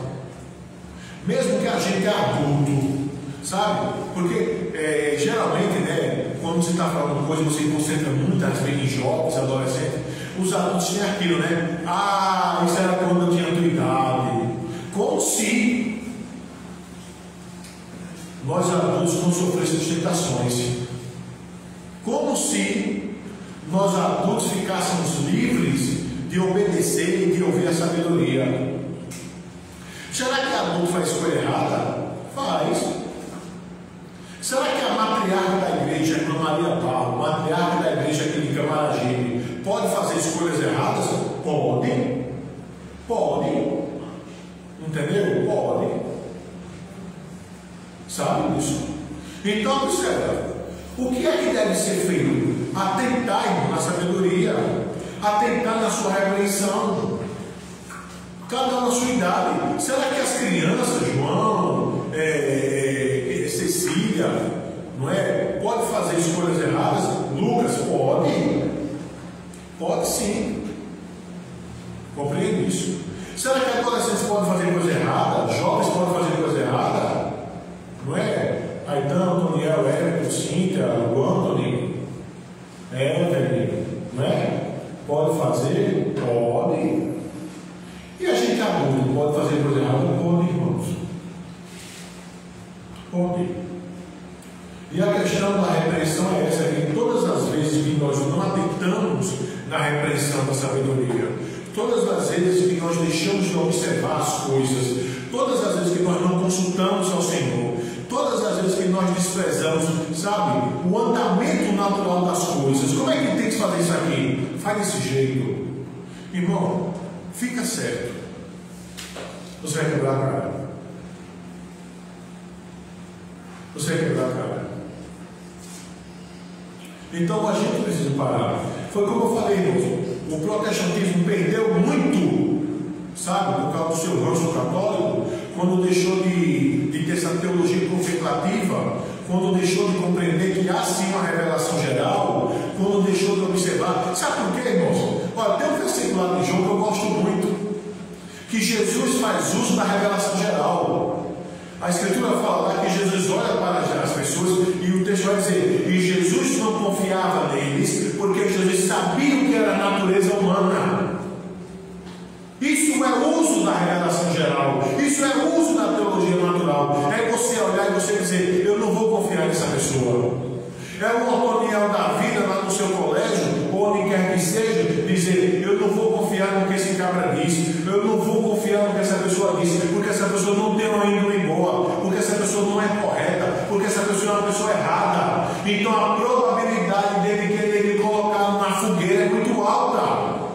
Mesmo que a gente é adulto. Sabe? Porque geralmente, né, quando você está falando coisa, você concentra muitas vezes em jovens, adolescentes. Os adultos têm aquilo, né? Ah, isso era quando eu tinha a tua idade. Como se nós adultos não sofrêssemos tentações. Como se nós adultos ficássemos livres de obedecer e de ouvir a sabedoria. Será que adulto faz escolha errada? Faz. Será que a matriarca da igreja, a Maria Paulo, matriarca da igreja aqui de Camaragibe, pode fazer escolhas erradas? Pode. Pode. Entendeu? Pode. Sabe disso? Então, observa. O que é que deve ser feito? Atentar na sabedoria, atentar na sua repreensão, cada um na sua idade. Será que as crianças, João, Cecília, não é? Pode fazer escolhas erradas? Lucas, pode. Pode sim. Compreende isso? Será que adolescentes podem fazer coisa errada? Jovens podem fazer coisa errada? Não é? Aitão, Antoniel, Érico, Cíntia, o Anthony, Evelyn, não é? Pode fazer? Pode. E a gente adulto pode fazer coisa errada? Pode, irmãos. Pode. E a questão da repreensão é essa, que todas as vezes que nós não atentamos na repreensão da sabedoria, todas as vezes que nós deixamos de observar as coisas, todas as vezes que nós não consultamos ao Senhor, todas as vezes que nós desprezamos, sabe, o andamento natural das coisas. Como é que tem que fazer isso aqui? Faz desse jeito. Irmão, fica certo. Você vai quebrar a cara. Você vai quebrar a cara. Então a gente precisa parar. Foi como eu falei, irmãos. O protestantismo perdeu muito, sabe, por causa do seu ranço católico, quando deixou de ter essa teologia contemplativa, quando deixou de compreender que há sim uma revelação geral, quando deixou de observar. Sabe por quê, irmãos? Olha, tem um versículo lá de João que eu gosto muito, que Jesus faz uso da revelação geral. A Escritura fala lá que Jesus olha para as pessoas e o texto vai dizer: e Jesus não confiava neles, porque Jesus sabia o que era a natureza humana. Isso é o uso da revelação geral. Isso é o uso da teologia natural. É você olhar e você dizer: eu não vou confiar nessa pessoa. É o Antoniel da vida lá no seu colégio, ou onde quer que seja, dizer: eu não vou confiar no que esse cabra disse, eu não vou confiar no que essa pessoa disse, porque essa pessoa não tem uma índole boa, porque essa pessoa não é correta, porque essa pessoa é uma pessoa errada. Então a probabilidade dele querer me colocar na fogueira é muito alta.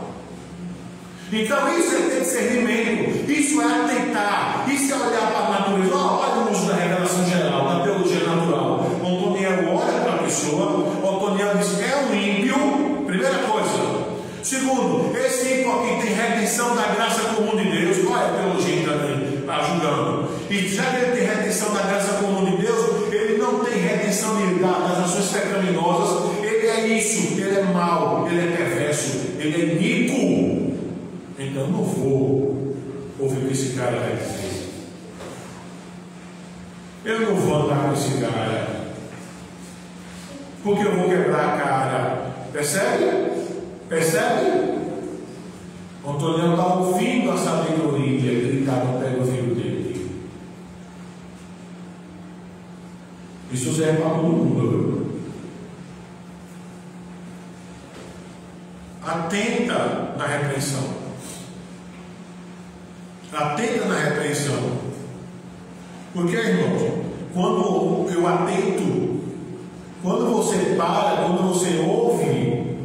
Então isso é ter discernimento, isso é atentar, isso é olhar para a natureza. Olha o uso da revelação geral, da teologia natural. O Antoniel olha para a pessoa, o Antoniel diz: é um ímpio, primeira coisa. Segundo, esse ímpio aqui tem retenção da graça comum de Deus. Qual é a teologia também? Ajudando. E já que ele tem retenção da graça comum de Deus, ele não tem retenção das ações pecaminosas. Ele é isso, ele é mau, ele é perverso, ele é iníquo. Então não vou ouvir o que esse cara vai dizer. Eu não vou andar com esse cara, porque eu vou quebrar a cara. Percebe? Percebe? O Antônio está ouvindo a sabedoria gritar no pé do filho dele. Isso serve para todo mundo. Atenta na repreensão. Atenta na repreensão. Porque, irmãos, quando eu atento, quando você para, quando você ouve,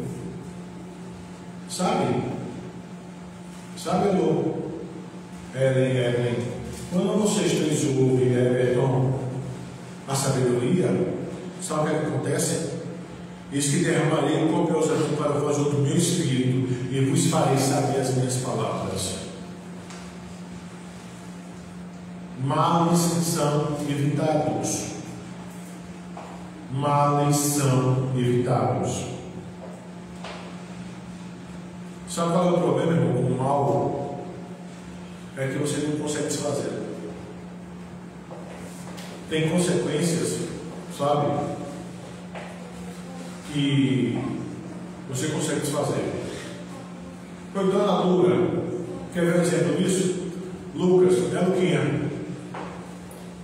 sabe, alô, Ellen, quando vocês três ouvem, Everton, a sabedoria, sabe o que acontece? Diz que derramarei copiosamente para vós do meu espírito e vos farei saber as minhas palavras. Males são evitados. males são evitáveis. Sabe qual é o problema, irmão, com o mal? É que você não consegue desfazer. Tem consequências, sabe, que você consegue desfazer. Foi danadura. Quer ver um exemplo disso? Lucas, né, Luquinha?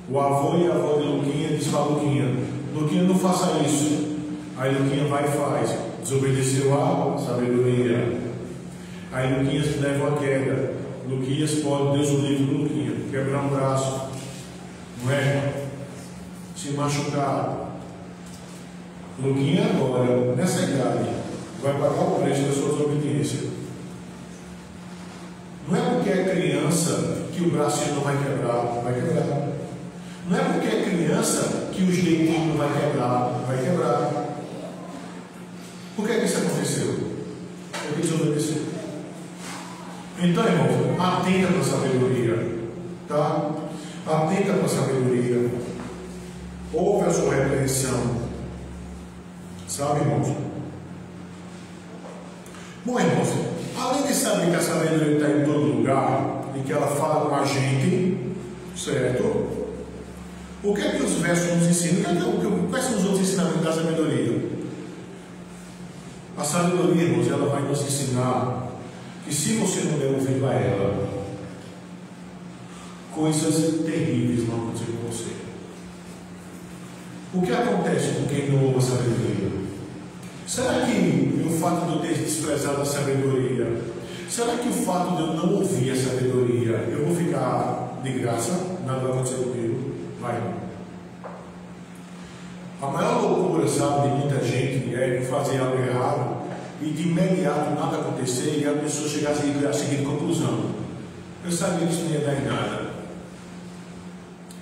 O avô e a avó de Luquinha diz para Luquinha: Luquinha, não faça isso. Aí Luquinha vai e faz. Desobedeceu a sabedoria. Aí Luquinhas leva a queda. Luquinhas pode, Deus o livre do Luquinha, quebrar um braço, não é? Se machucar. Luquinha agora, nessa idade, vai pagar o preço da sua desobediência. Não é porque é criança que o bracinho não vai quebrar, vai quebrar. Não é porque é criança que os dedinhos não vai quebrar, vai quebrar. Por que isso aconteceu? Porque desobedeceu. Então, irmão, atenta para a sabedoria, tá? Atenta para a sabedoria. Ouve a sua repreensão. Sabe, irmãos? Bom, irmãos, além de saber que a sabedoria está em todo lugar e que ela fala com a gente, certo? O que é que os versos nos ensinam? Quais são os outros ensinamentos da sabedoria? A sabedoria, irmãos, ela vai nos ensinar que se você não der ouvido a ela, coisas terríveis vão acontecer com você. O que acontece com quem não ouve a sabedoria? Será que o fato de eu ter desprezado a sabedoria, será que o fato de eu não ouvir a sabedoria, eu vou ficar de graça? Nada vai acontecer comigo? Vai. A maior loucura, sabe, de muita gente é fazer algo errado e de imediato nada acontecer e a pessoa chegar à seguinte conclusão: eu sabia que isso não ia dar em nada.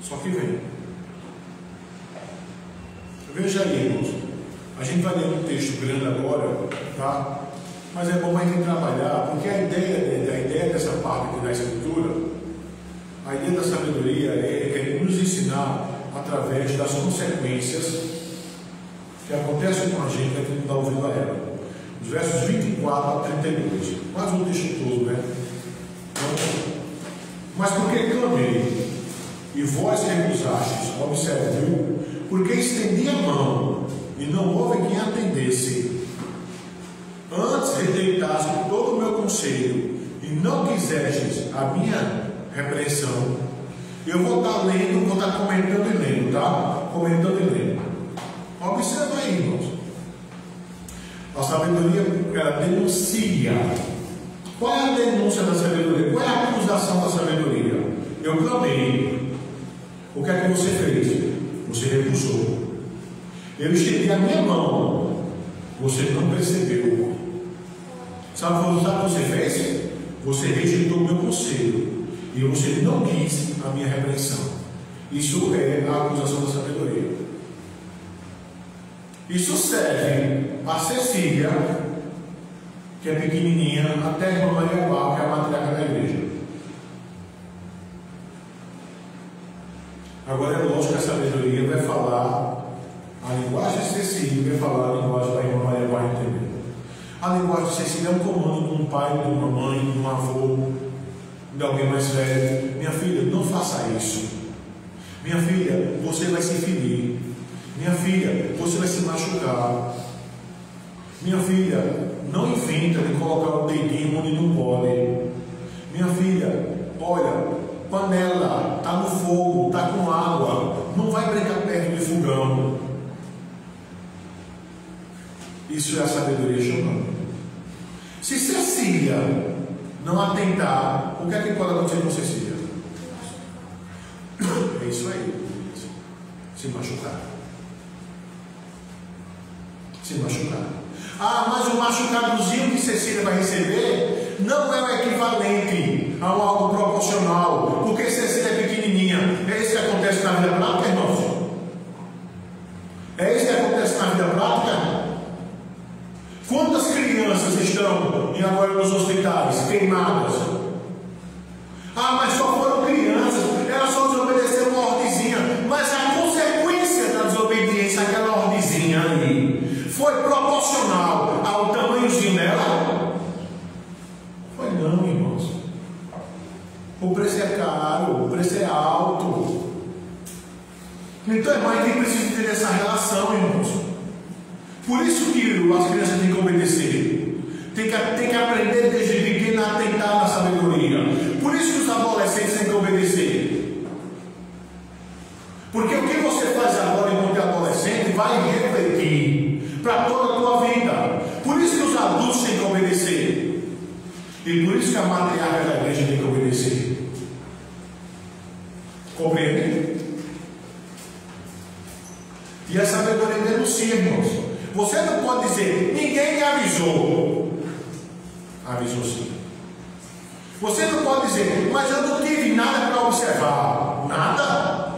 Só que vem. Veja aí, irmãos. A gente vai ler um texto grande agora, tá? Mas é bom a gente trabalhar, porque a ideia dessa parte aqui da Escritura, a ideia da sabedoria é nos ensinar através das consequências que acontecem com a gente para que não dá ouvido a ela. Os versos 24 a 32, quase um texto todo, né? Mas porque clamei e vós recusastes, observe, viu? Porque estendi a mão e não houve quem atendesse. Antes rejeitaste todo o meu conselho e não quisestes a minha repreensão. Eu vou estar lendo, vou estar comentando e lendo, tá? Comentando e lendo. Observa aí, irmãos. A sabedoria, ela denuncia. Qual é a denúncia da sabedoria? Qual é a acusação da sabedoria? Eu clamei. O que é que você fez? Você recusou. Eu estendi a minha mão. Você não percebeu. Sabe o que você fez? Você rejeitou o meu conselho. E você não quis a minha repreensão. Isso é a acusação da sabedoria. Isso serve a Cecília, que é pequenininha, até a irmã Maria Val, que é a matriarca da igreja. Agora é lógico que a sabedoria vai falar a linguagem de Cecília, vai falar a linguagem da irmã Maria Val entender. A linguagem de Cecília é um comando de um pai, de uma mãe, de um avô, de alguém mais velho. Minha filha, não faça isso. Minha filha, você vai se ferir. Minha filha, você vai se machucar. Minha filha, não inventa de colocar o dedinho onde não pode. Minha filha, olha, panela, está no fogo, está com água, não vai brincar perto de fogão. Isso é a sabedoria chamando. Se Cecília não atentar, o que é que pode acontecer com Cecília? É isso aí. Se machucar. Se machucar. Ah, mas o machucadozinho que Cecília vai receber não é o equivalente a um algo proporcional, porque Cecília é pequenininha. É isso que acontece na vida prática, irmãos? É isso que acontece na vida prática? Quantas crianças estão agora nos hospitais queimadas? Ah, mas só foram crianças, elas só desobedeceram uma ordezinha, mas a consequência da desobediência àquela ordezinha foi proporcional ao tamanhozinho dela? Foi não, irmãos. O preço é caro, o preço é alto. Então, irmão, a gente precisa ter essa relação, irmãos. Por isso que as crianças têm que obedecer. Tem que aprender desde pequeno a tentar na sabedoria. Por isso que os adolescentes têm que obedecer. Porque o que você faz agora enquanto adolescente vai refletir para toda a tua vida. Por isso que os adultos têm que obedecer. E por isso que a matriarca da igreja tem que obedecer. Compreende? E a sabedoria denuncia, irmãos. Você não pode dizer, ninguém me avisou. Avisou sim. Você não pode dizer, mas eu não tive nada para observar. Nada?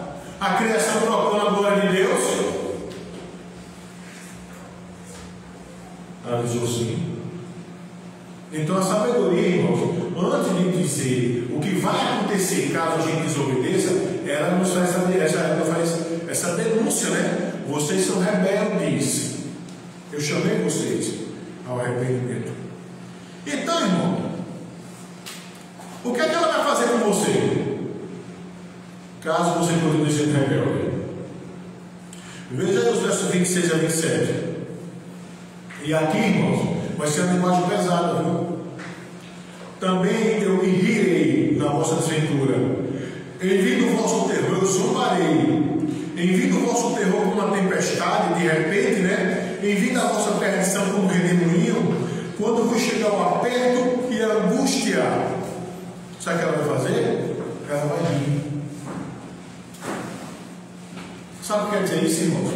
A criação proclama a glória de Deus? Avisou sim. Então a sabedoria, irmãos, antes de dizer o que vai acontecer caso a gente desobedeça, ela nos faz essa denúncia, né? Vocês são rebeldes. Eu chamei vocês ao arrependimento. Então, irmão, o que é que ela vai fazer com você? Caso você continue sendo rebelde. Veja aí os versos 26 a 27. E aqui, irmãos, vai ser uma linguagem pesada, viu? Também eu me rirei na vossa desventura. Em vindo o vosso terror, eu zombarei. Em vindo o vosso terror como uma tempestade, de repente, né? Em vindo a vossa perdição como redemoinho, quando vos chegar o aperto e a angústia, sabe o que ela vai fazer? Ela vai rir. Sabe o que quer dizer isso, irmãos?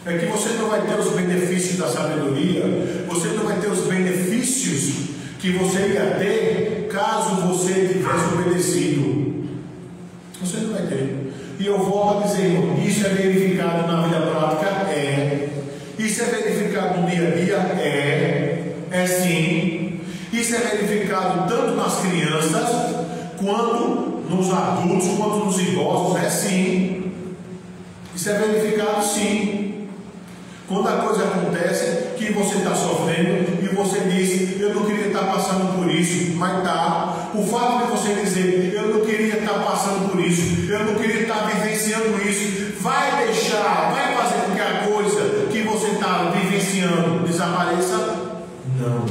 É que você não vai ter os benefícios da sabedoria, você não vai ter os benefícios que você ia ter caso você tivesse obedecido. Você não vai ter. E eu volto a dizer, irmão, isso é verificado na vida prática? É. Isso é verificado no dia a dia? É sim. Isso é verificado tanto nas crianças, quanto nos adultos, quanto nos idosos? É sim. Isso é verificado sim. Quando a coisa acontece, que você está sofrendo, e você diz, eu não queria estar passando por isso, mas está. O fato de você dizer, eu não queria estar passando por isso, eu não queria estar vivenciando isso, vai fazer com que a coisa que você está vivenciando desapareça? Não.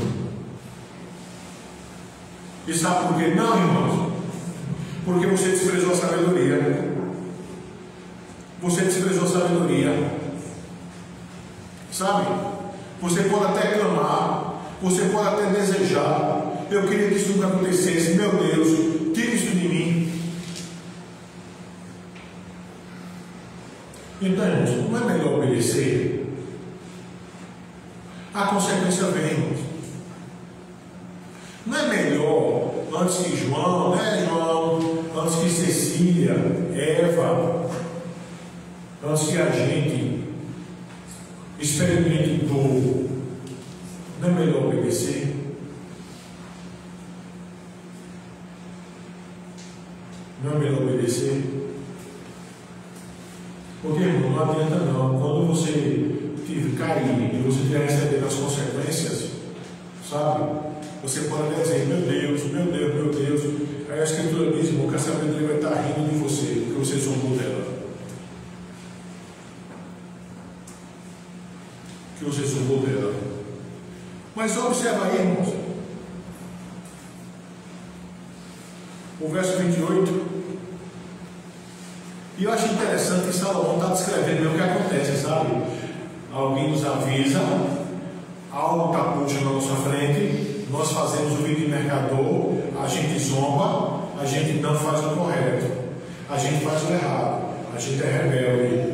E sabe por que não, irmãos? Porque você desprezou a sabedoria. Você desprezou a sabedoria. Sabe? Você pode até clamar, você pode até desejar. Eu queria que isso nunca acontecesse. Meu Deus, tira isso de mim. Então, irmãos, não é melhor obedecer? A consequência vem, irmãos. Não é melhor, antes que João, né, João? Antes que Cecília, Eva, antes que a gente experimente dor, não é melhor obedecer? Não é melhor obedecer? Porque, irmão, não adianta não. Quando você cair e você estiver recebendo as consequências, sabe? Você pode até dizer, meu Deus, meu Deus, meu Deus. Aí a Escritura diz, irmão, que a sabedoria vai estar rindo de você, porque você zombou dela. Que você zombou dela. Mas observa aí, irmãos. O verso 28. E eu acho interessante que Salomão está descrevendo o que acontece, sabe? Alguém nos avisa, algo está posto na nossa frente, nós fazemos o vídeo de mercador, a gente zomba, a gente não faz o correto, a gente faz o errado, a gente é rebelde,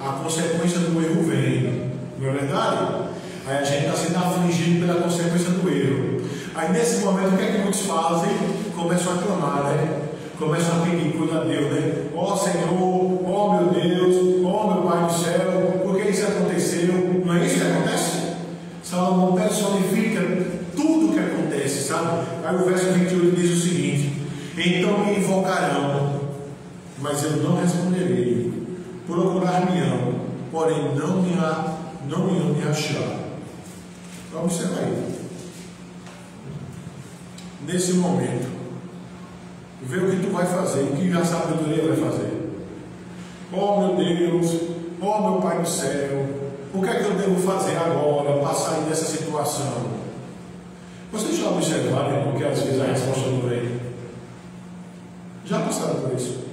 a consequência do erro vem, não é verdade? Aí a gente está sendo afligido pela consequência do erro. Aí nesse momento o que é que muitos fazem? Começam a clamar, né? Começam a pedir coisa a Deus, né? Ó Senhor, ó meu Deus, ó meu Pai do céu, por que isso aconteceu? Não é isso que acontece? Salomão personifica tudo o que acontece, sabe? Aí o verso 28 diz o seguinte: então me invocarão, mas eu não responderei, procurar-me-ão, porém não me não iam me achar. Então, observa aí. Nesse momento, vê o que tu vai fazer, o que a sabedoria vai fazer. Oh meu Deus, oh meu Pai do céu, o que é que eu devo fazer agora para sair dessa situação? Vocês já observaram, irmão, que às vezes a resposta não vem? Já passaram por isso?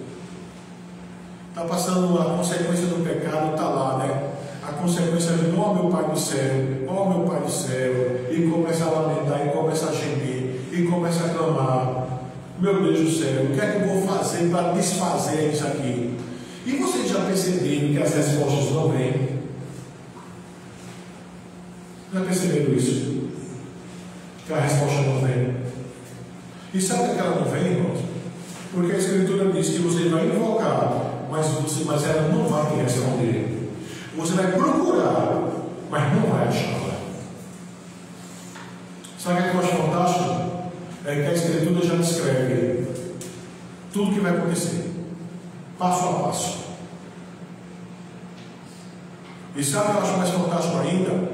Está passando a consequência do pecado, está lá, né? A consequência de, oh meu Pai do céu, oh meu Pai do céu, e começa a lamentar, e começa a gemer, e começa a clamar, meu Deus do céu, o que é que eu vou fazer para desfazer isso aqui? E vocês já perceberam que as respostas não vêm? Já perceberam isso? Que a resposta não vem? E sabe por que ela não vem, irmãos? Porque a Escritura diz que você vai invocar, mas ela não vai te responder. Você vai procurar, mas não vai achar. Sabe o que eu acho fantástico? É que a Escritura já descreve tudo o que vai acontecer, passo a passo. E sabe o que eu acho mais fantástico ainda?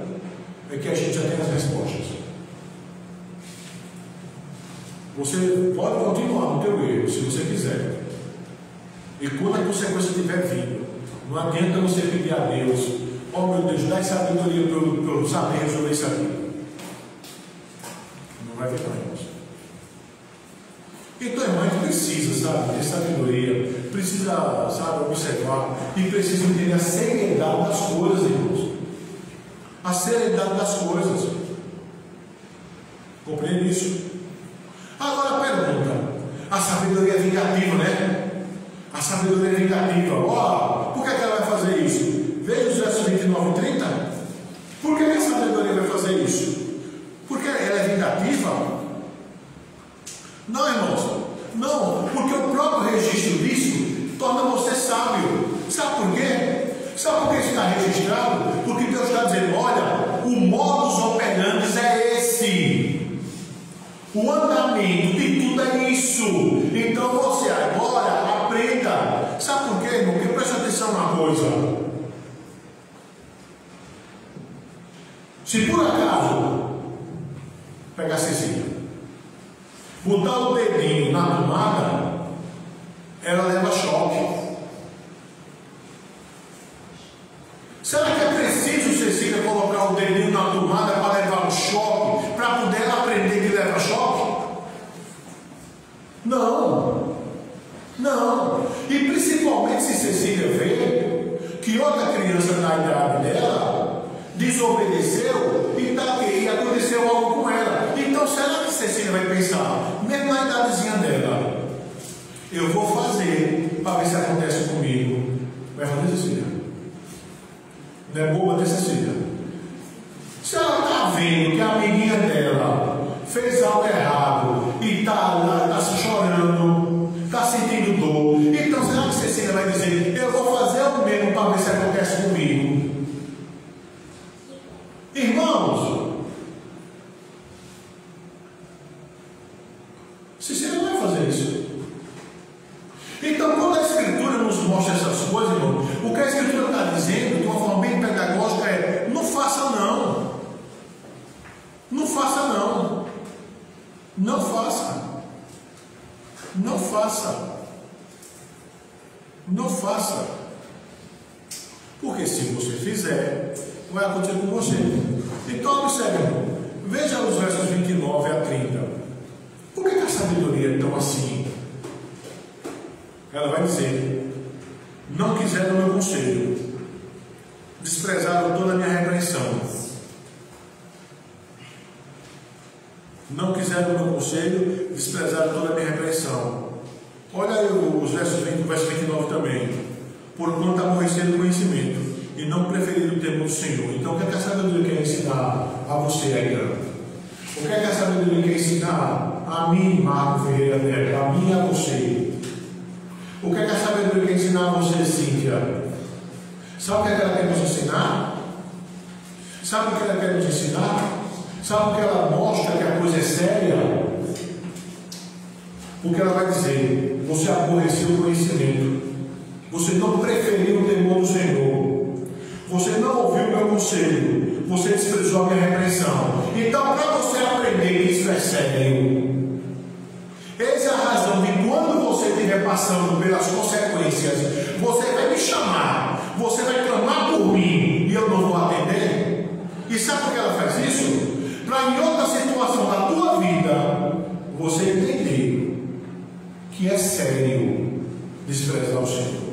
É que a gente já tem as respostas. Você pode continuar no teu erro, se você quiser. E quando a consequência estiver vindo, não adianta você pedir a Deus, oh meu Deus, dá sabedoria para eu saber resolver isso aqui. Não vai vir, não, irmãos. Então, irmão, a gente precisa, sabe, ter sabedoria, precisa, sabe, observar e precisa entender a seriedade das coisas, irmãos. A seriedade das coisas. Compreende isso? Agora pergunta: a sabedoria é vingativa, né? A sabedoria é vingativa. Ó, por que ela vai fazer isso? Veja os versos 29 e 30. Por que a sabedoria vai fazer isso? Porque ela é vingativa? Não, irmãos. Não, porque o próprio registro disso torna você sábio. Sabe por quê? Sabe por que isso está registrado? Porque Deus está dizendo: olha, o modus operandi é esse. O andamento de tudo é isso. Então você agora aprenda. Sabe por quê, irmão? Porque presta atenção numa coisa. Se por acaso pegar a Cecília, botar o dedinho na tomada, ela leva choque. Será que é preciso, Cecília, colocar o dedinho na tomada para levar um choque, para poder ela aprender que leva choque? Não. Não. E principalmente se Cecília vê que outra criança na idade dela desobedeceu e aconteceu algo com ela. Então será que Cecília vai pensar, mesmo na idadezinha dela, eu vou fazer para ver se acontece comigo? Vai fazer, Cecília? Não é boba, né, Cecília? Se ela está vendo que a amiguinha dela fez algo errado e está chorando, está sentindo dor, então será que Cecília vai dizer, eu vou fazer o mesmo para ver se acontece comigo? Irmãos, Cecília não vai fazer isso. Então, quando a Escritura nos mostra essas coisas, irmão, o que a Escritura está dizendo, de uma forma bem pedagógica, é: não faça não. Não faça não. Não faça. Não faça. Não faça. Porque se você fizer, vai acontecer com você. Então, observe, irmão. Veja os versos 29 a 30. Por que a sabedoria é tão assim? Ela vai dizer: não quiseram o meu conselho, desprezaram toda a minha repreensão. Não quiseram o meu conselho, desprezaram toda a minha repreensão. Olha aí os versos 20, verso 29 também. Porquanto aborreceram o conhecimento e não preferiram o temor do Senhor. Então, o que é que a sabedoria quer ensinar a você, Edgar? O que é que a sabedoria quer ensinar a mim, Marco Ferreira Neto, a mim e a você? O que é que a sabedoria quer ensinar a você, Cíntia? Sabe o que é que ela quer nos ensinar? Sabe o que ela quer nos ensinar? Sabe o que ela mostra que a coisa é séria? Porque ela vai dizer: você aborreceu o conhecimento, você não preferiu o temor do Senhor, Você não ouviu o meu conselho. Você desprezou a minha repreensão. Então, para você aprender que isso é sério, essa é a razão de quando você estiver passando pelas consequências, você vai me chamar, você vai clamar por mim e eu não vou atender. E sabe por que ela faz isso? Para em outra situação da tua vida, você entender que é sério desprezar o Senhor.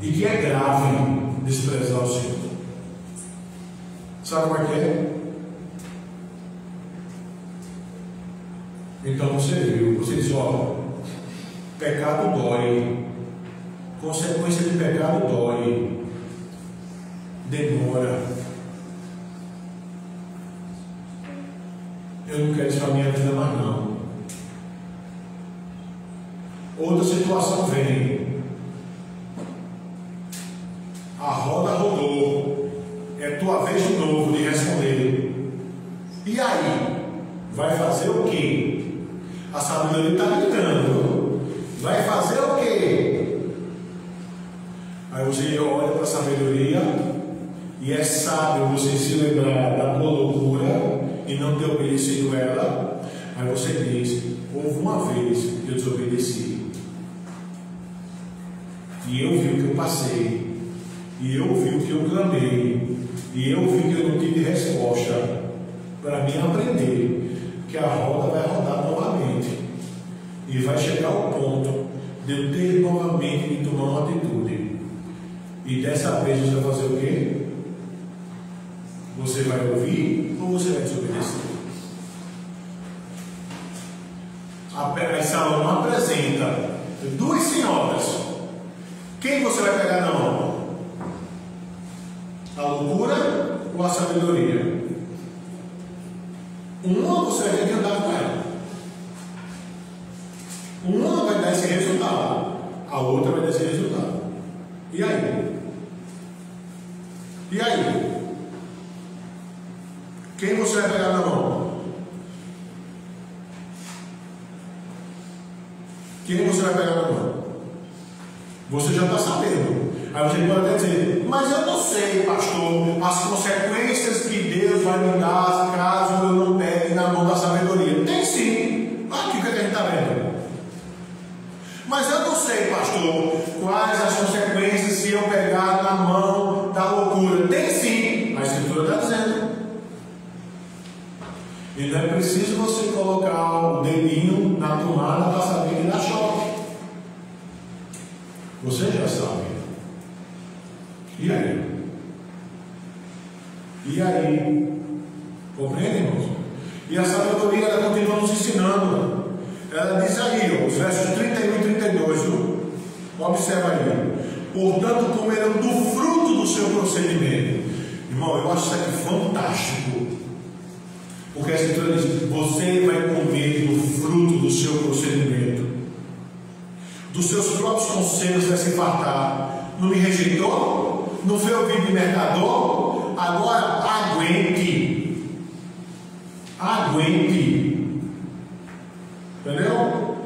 E que é grave desprezar o Senhor. Sabe como é que é? Então você viu, você diz, ó, pecado dói, consequência de pecado dói, demora. Eu não quero isso para a minha vida mais não. Outra situação vem, a roda rodou, é tua vez de novo de responder. E aí? Vai fazer o quê? A sabedoria está gritando. Vai fazer o quê? Aí você olha para a sabedoria e é sábio você se lembrar da tua loucura e não ter obedecido ela. Aí você diz, houve uma vez que eu desobedeci e eu vi o que eu passei, e eu vi o que eu clamei, e eu vi que eu não tive resposta. Para mim aprender que a roda vai rodar novamente e vai chegar ao ponto de eu ter novamente que tomar uma atitude. E dessa vez você vai fazer o quê? Você vai ouvir ou você vai desobedecer? A Salomão apresenta duas senhoras. Quem você vai pegar na mão? A loucura ou a sabedoria? Uma você vai ter que andar com ela. Uma vai dar esse resultado, a outra vai dar esse resultado. E aí? E aí? Quem você vai pegar na mão? Quem você vai pegar na mão? Você já está sabendo. Aí você pode até dizer, mas eu não sei, pastor, as consequências que Deus vai me dar caso eu não pegue na mão da sabedoria. Tem sim. Aqui o que a gente está vendo. Mas eu não sei, pastor, quais as consequências se eu pegar na mão da loucura. Tem sim. A Escritura está dizendo. E não é preciso você colocar o dedinho na tomada para saber que dá choque. Você já sabe. E aí? E aí? Compreende, irmãos? E a sabedoria, ela continua nos ensinando. Ela diz aí, os versos 31 e 32, observa aí. Portanto, comerão do fruto do seu procedimento. Irmão, eu acho isso aqui fantástico. Porque a Escritura diz, você vai comer do fruto do seu procedimento. Dos seus próprios conselhos vai se fartar. Não me rejeitou? Não foi ouvido de mercador? Agora aguente. Aguente. Entendeu?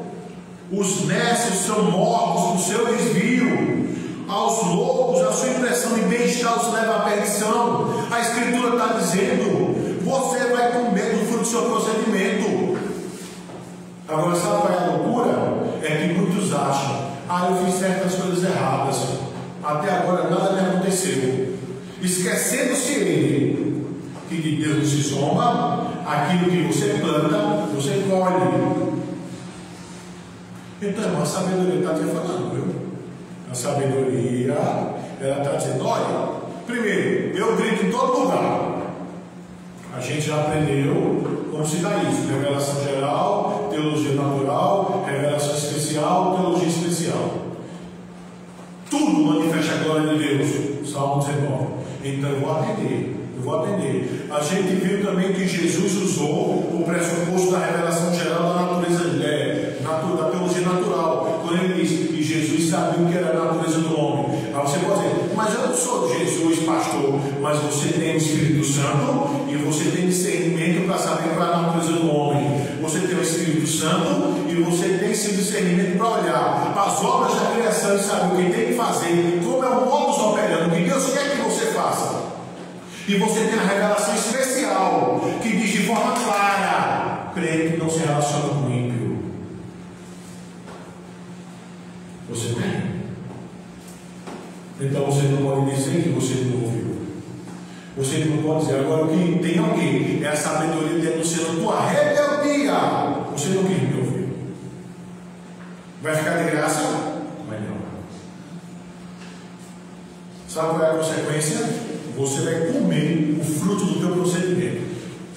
Os nécios são mortos no seu desvio. Aos loucos, a sua impressão de bem-estar os leva à perdição. A Escritura está dizendo, você vai comer do fruto do seu procedimento. Agora, sabe qual é a loucura? É que muitos acham, eu fiz certas coisas erradas, até agora nada me aconteceu, esquecendo-se ele que de Deus não se zomba, aquilo que você planta, você colhe. Então, a sabedoria está te falando, viu? A sabedoria, ela está dizendo, olha, primeiro, eu grito em todo lugar. A gente já aprendeu como se dá isso: revelação geral, teologia natural, revelação especial, teologia especial. Tudo manifesta a glória de Deus. Salmo 19. Então eu vou atender. A gente viu também que Jesus usou o pressuposto da revelação geral da natureza, da teologia natural, quando ele diz que Jesus sabia o que era a natureza do homem. Aí você pode dizer, mas eu não sou Jesus, pastor. Mas você tem o Espírito Santo e você tem discernimento para saber qual é a natureza do homem. Você tem o Espírito Santo e você tem esse discernimento para olhar para as obras da criação e saber o que tem que fazer, como é o modus operandi Deus quer que você faça. E você tem a revelação especial que diz de forma clara: crente não se relaciona com o ímpio. Você tem? Então você não pode dizer que você não ouviu. Você não pode dizer. Agora o que tem alguém é a sabedoria denunciando tua rebeldia. Você não quis me ouvir. Vai ficar de graça? Vai não. Sabe qual é a consequência? Você vai comer o fruto do teu procedimento.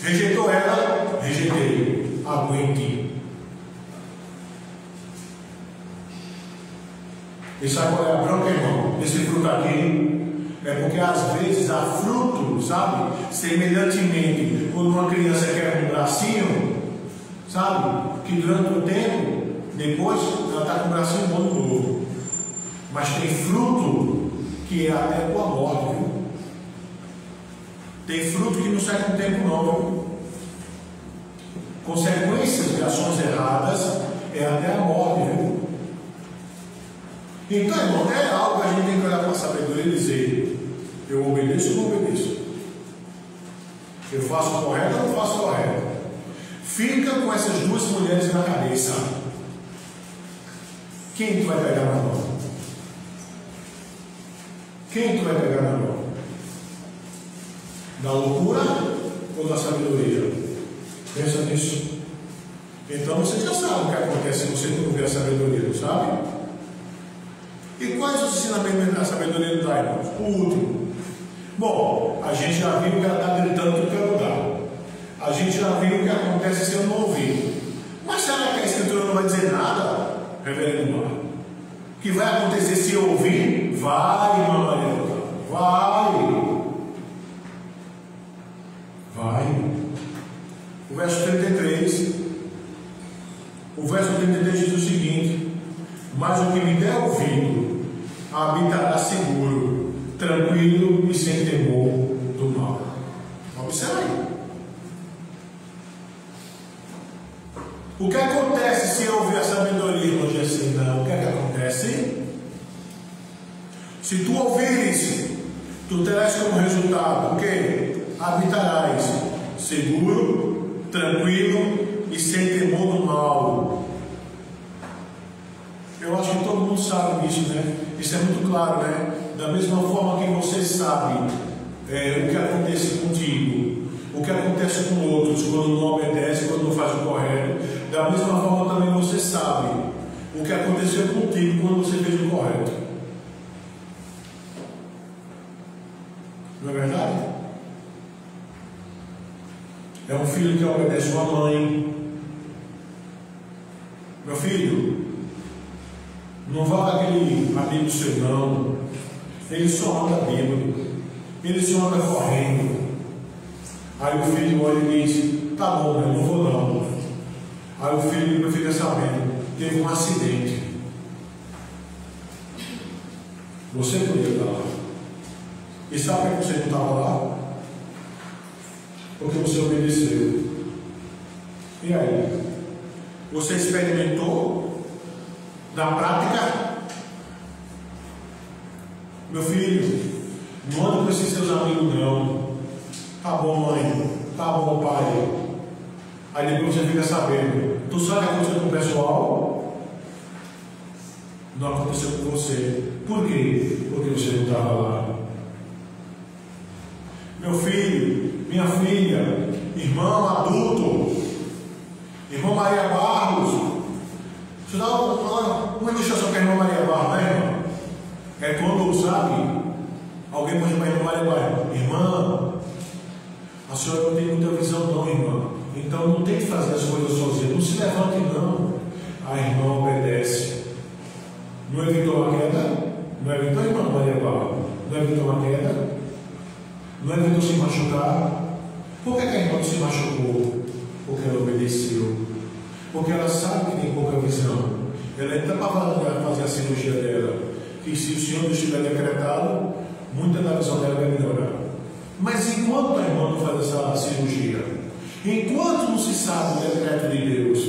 Rejeitou ela? Rejeitei. Aguente. E sabe qual é a bronca, irmão? Esse fruto aqui é porque às vezes há fruto, sabe? Semelhantemente, quando uma criança quer um bracinho, sabe? Que durante o tempo, depois ela está com o bracinho bom de novo. Mas tem fruto que é até com a morte, viu? Tem fruto que não sai com o tempo não, viu? Consequências de ações erradas é até a morte, viu? Então, irmão, é algo que a gente tem que olhar com a sabedoria e dizer: eu obedeço ou não obedeço? Eu faço o correto ou não faço o correto? Fica com essas duas mulheres na cabeça. Quem tu vai pegar na mão? Quem tu vai pegar na mão? Da loucura ou da sabedoria? Pensa nisso. Então você já sabe o que acontece se você não ouvir a sabedoria, não sabe? E quais os ensinamentos da sabedoria do Pai, irmãos? O último. Bom, a gente já viu que ela está gritando tudo que é lugar. A gente já viu o que acontece se eu não ouvir. Mas será que a Escritura não vai dizer nada, reverendo Mar? O que vai acontecer se eu ouvir? Vai, irmã Maria. Vai. O verso 33. O verso 33 diz o seguinte: mas o que me der ouvido habitará seguro, tranquilo e sem temor do mal. Observe aí. O que acontece se eu ouvir a sabedoria, irmão Gessi? Não. O que é que acontece? Se tu ouvires, tu terás como resultado o quê? Habitarás seguro, tranquilo e sem temor do mal. Eu acho que todo mundo sabe disso, né? Isso é muito claro, né? Da mesma forma que você sabe o que acontece contigo, o que acontece com outros quando não obedece, quando não faz o correto, da mesma forma também você sabe o que aconteceu contigo quando você fez o correto. Não é verdade? É um filho que obedece uma mãe. Meu filho, não vá aquele amigo seu não. Ele só anda bêbado. Ele só anda correndo. Aí o filho olha e diz: tá bom, eu não vou não. Aí o filho fica sabendo: teve um acidente. Você podia estar lá. E sabe por que você não estava lá? Porque você obedeceu. E aí? Você experimentou na prática? Meu filho, não anda com esses seus amigos não. Tá bom, mãe. Tá bom, pai. Aí depois você fica sabendo. Tu sabe o que aconteceu com o pessoal? Não aconteceu com você. Por quê? Porque você não estava lá. Meu filho, minha filha, irmão adulto, irmã Maria Barros. Deixa eu dar uma ilustração com a irmã Maria Barros, né, irmão? É quando, sabe, alguém pode chamar a irmã Maria Barros: irmã, a senhora não tem muita visão não, irmã. Então não tem que fazer as coisas sozinha. Não se levante não. A irmã obedece. Não evitou a queda? Não evitou a irmã Maria Barros? Não evitou a queda? Não evitou se machucar? Por que a irmã não se machucou? Porque ela obedeceu. Porque ela sabe que tem pouca visão. Ela entra para fazer a cirurgia dela. Que se o Senhor estiver decretado, muita da visão dela vai melhorar. Mas enquanto a irmã não faz essa cirurgia, enquanto não se sabe o decreto de Deus,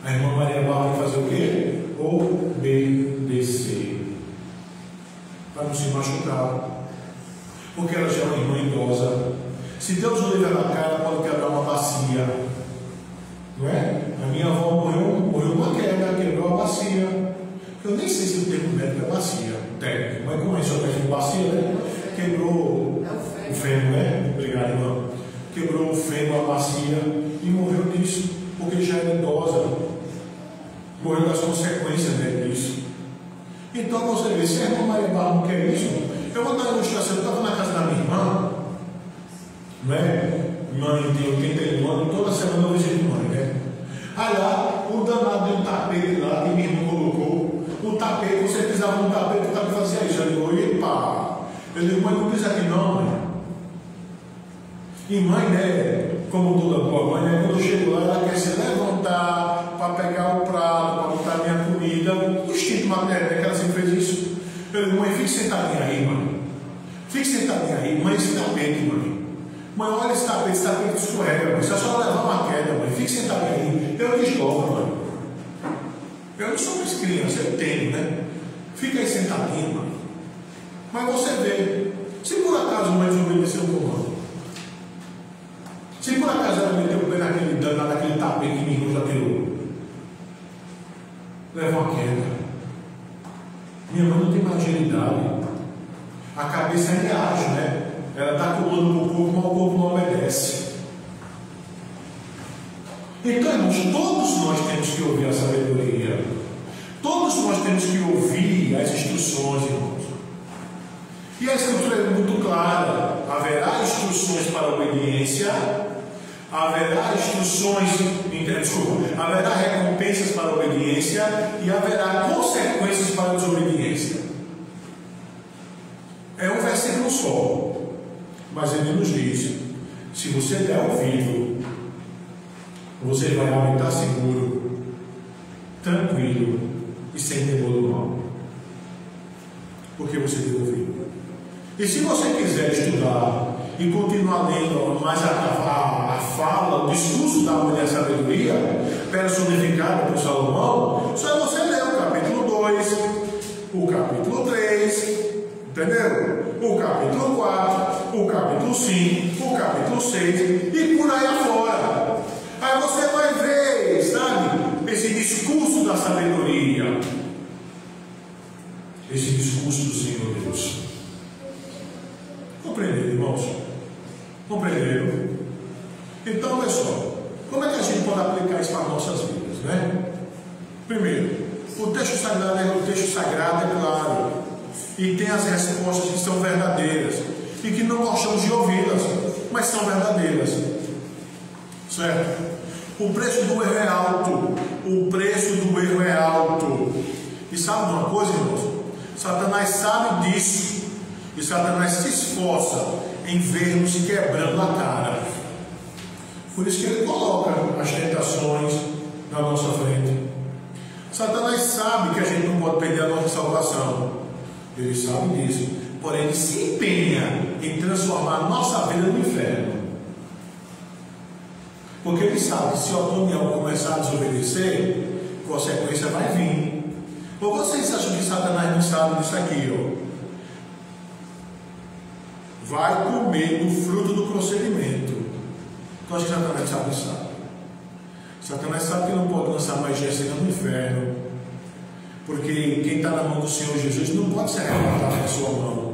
a irmã Maria Barros vai fazer o quê? Obedecer. Para não se machucar. porque ela já é uma irmã idosa. Se Deus o livrar na cara, pode quebrar uma bacia. Não é? A minha avó morreu uma queda, quebrou a bacia. Eu nem sei se o termo médico é bacia, técnico, mas como é só técnico bacia, né? Quebrou o fêmur, né? Obrigado, irmão. Quebrou o fêmur, a bacia, e morreu disso, porque já era idosa. Morreu das consequências disso. Então você vê, se a irmã Maria Barra não quer isso, eu vou dar uma ilustração. Eu estava na casa da minha irmã, né? Mãe tem 81 anos, toda semana eu visito mãe, né? Aí lá, o danado de um tapete lá, que minha irmã colocou, o tapete, você pisava no tapete, o tapete fazia isso. Eu digo, epa! Eu digo, mãe, não pisa aqui não, mãe. E mãe, né? Como toda boa mãe, né? Quando eu chego lá, ela quer se levantar para pegar o prato, para botar a minha comida. O instinto materno, né? Que ela sempre fez isso. Eu digo, mãe, fique sentadinha aí, mãe. Fique sentadinha aí, mãe, esse tapete, mãe. Mãe, olha esse tapete escorrega, mãe. Se a senhora levar uma queda, mãe, fique sentadinha aí. Eu desloco, mãe. Eu não sou mais criança, eu tenho, né? Fica aí sentadinho, mãe. Mas você vê, se por acaso a mãe desobedeceu o comando, se por acaso ela meteu o pé naquele tapete que minha irmã já tirou, leva uma queda. Minha mãe não tem mais agilidade. A cabeça ainda age, né? Ela está comando para o corpo, mas o corpo não obedece. Então, irmãos, todos nós temos que ouvir a sabedoria. Todos nós temos que ouvir as instruções, irmãos. E a Escritura é muito clara. Haverá instruções para a obediência, haverá haverá recompensas para a obediência e haverá consequências para a desobediência. É um versículo só, mas ele nos diz: se você der ouvido, você vai habitar seguro, tranquilo e sem temor do mal, porque você deu ouvido. E se você quiser estudar e continuar lendo mais a fala, o discurso da mulher sabedoria, personificada por Salomão, só é você ler o capítulo 2, o capítulo 3, entendeu? O capítulo 4, o capítulo 5, o capítulo 6 e por aí afora. Aí você vai ver, sabe, esse discurso da sabedoria, esse discurso do Senhor Deus. Compreenderam, irmãos? Compreenderam? Então, olha só, como é que a gente pode aplicar isso para as nossas vidas, né? Primeiro, o texto sagrado é claro e tem as respostas que são verdadeiras e que não gostamos de ouvi-las, mas são verdadeiras, certo? O preço do erro é alto. O preço do erro é alto. E sabe uma coisa, irmãos? Satanás sabe disso. E Satanás se esforça em ver-nos quebrando a cara. Por isso que ele coloca as tentações na nossa frente. Satanás sabe que a gente não pode perder a nossa salvação. Ele sabe disso. Porém, ele se empenha em transformar a nossa vida no inferno. Porque ele sabe que se o Otoniel começar a desobedecer, consequência vai vir. Ou vocês acham que Satanás não sabe disso aqui, ó? Vai comer do fruto do procedimento. Então acho que Satanás sabe disso. Satanás sabe que não pode lançar mais Jéssica no inferno, porque quem está na mão do Senhor Jesus não pode se arrebatar na sua mão.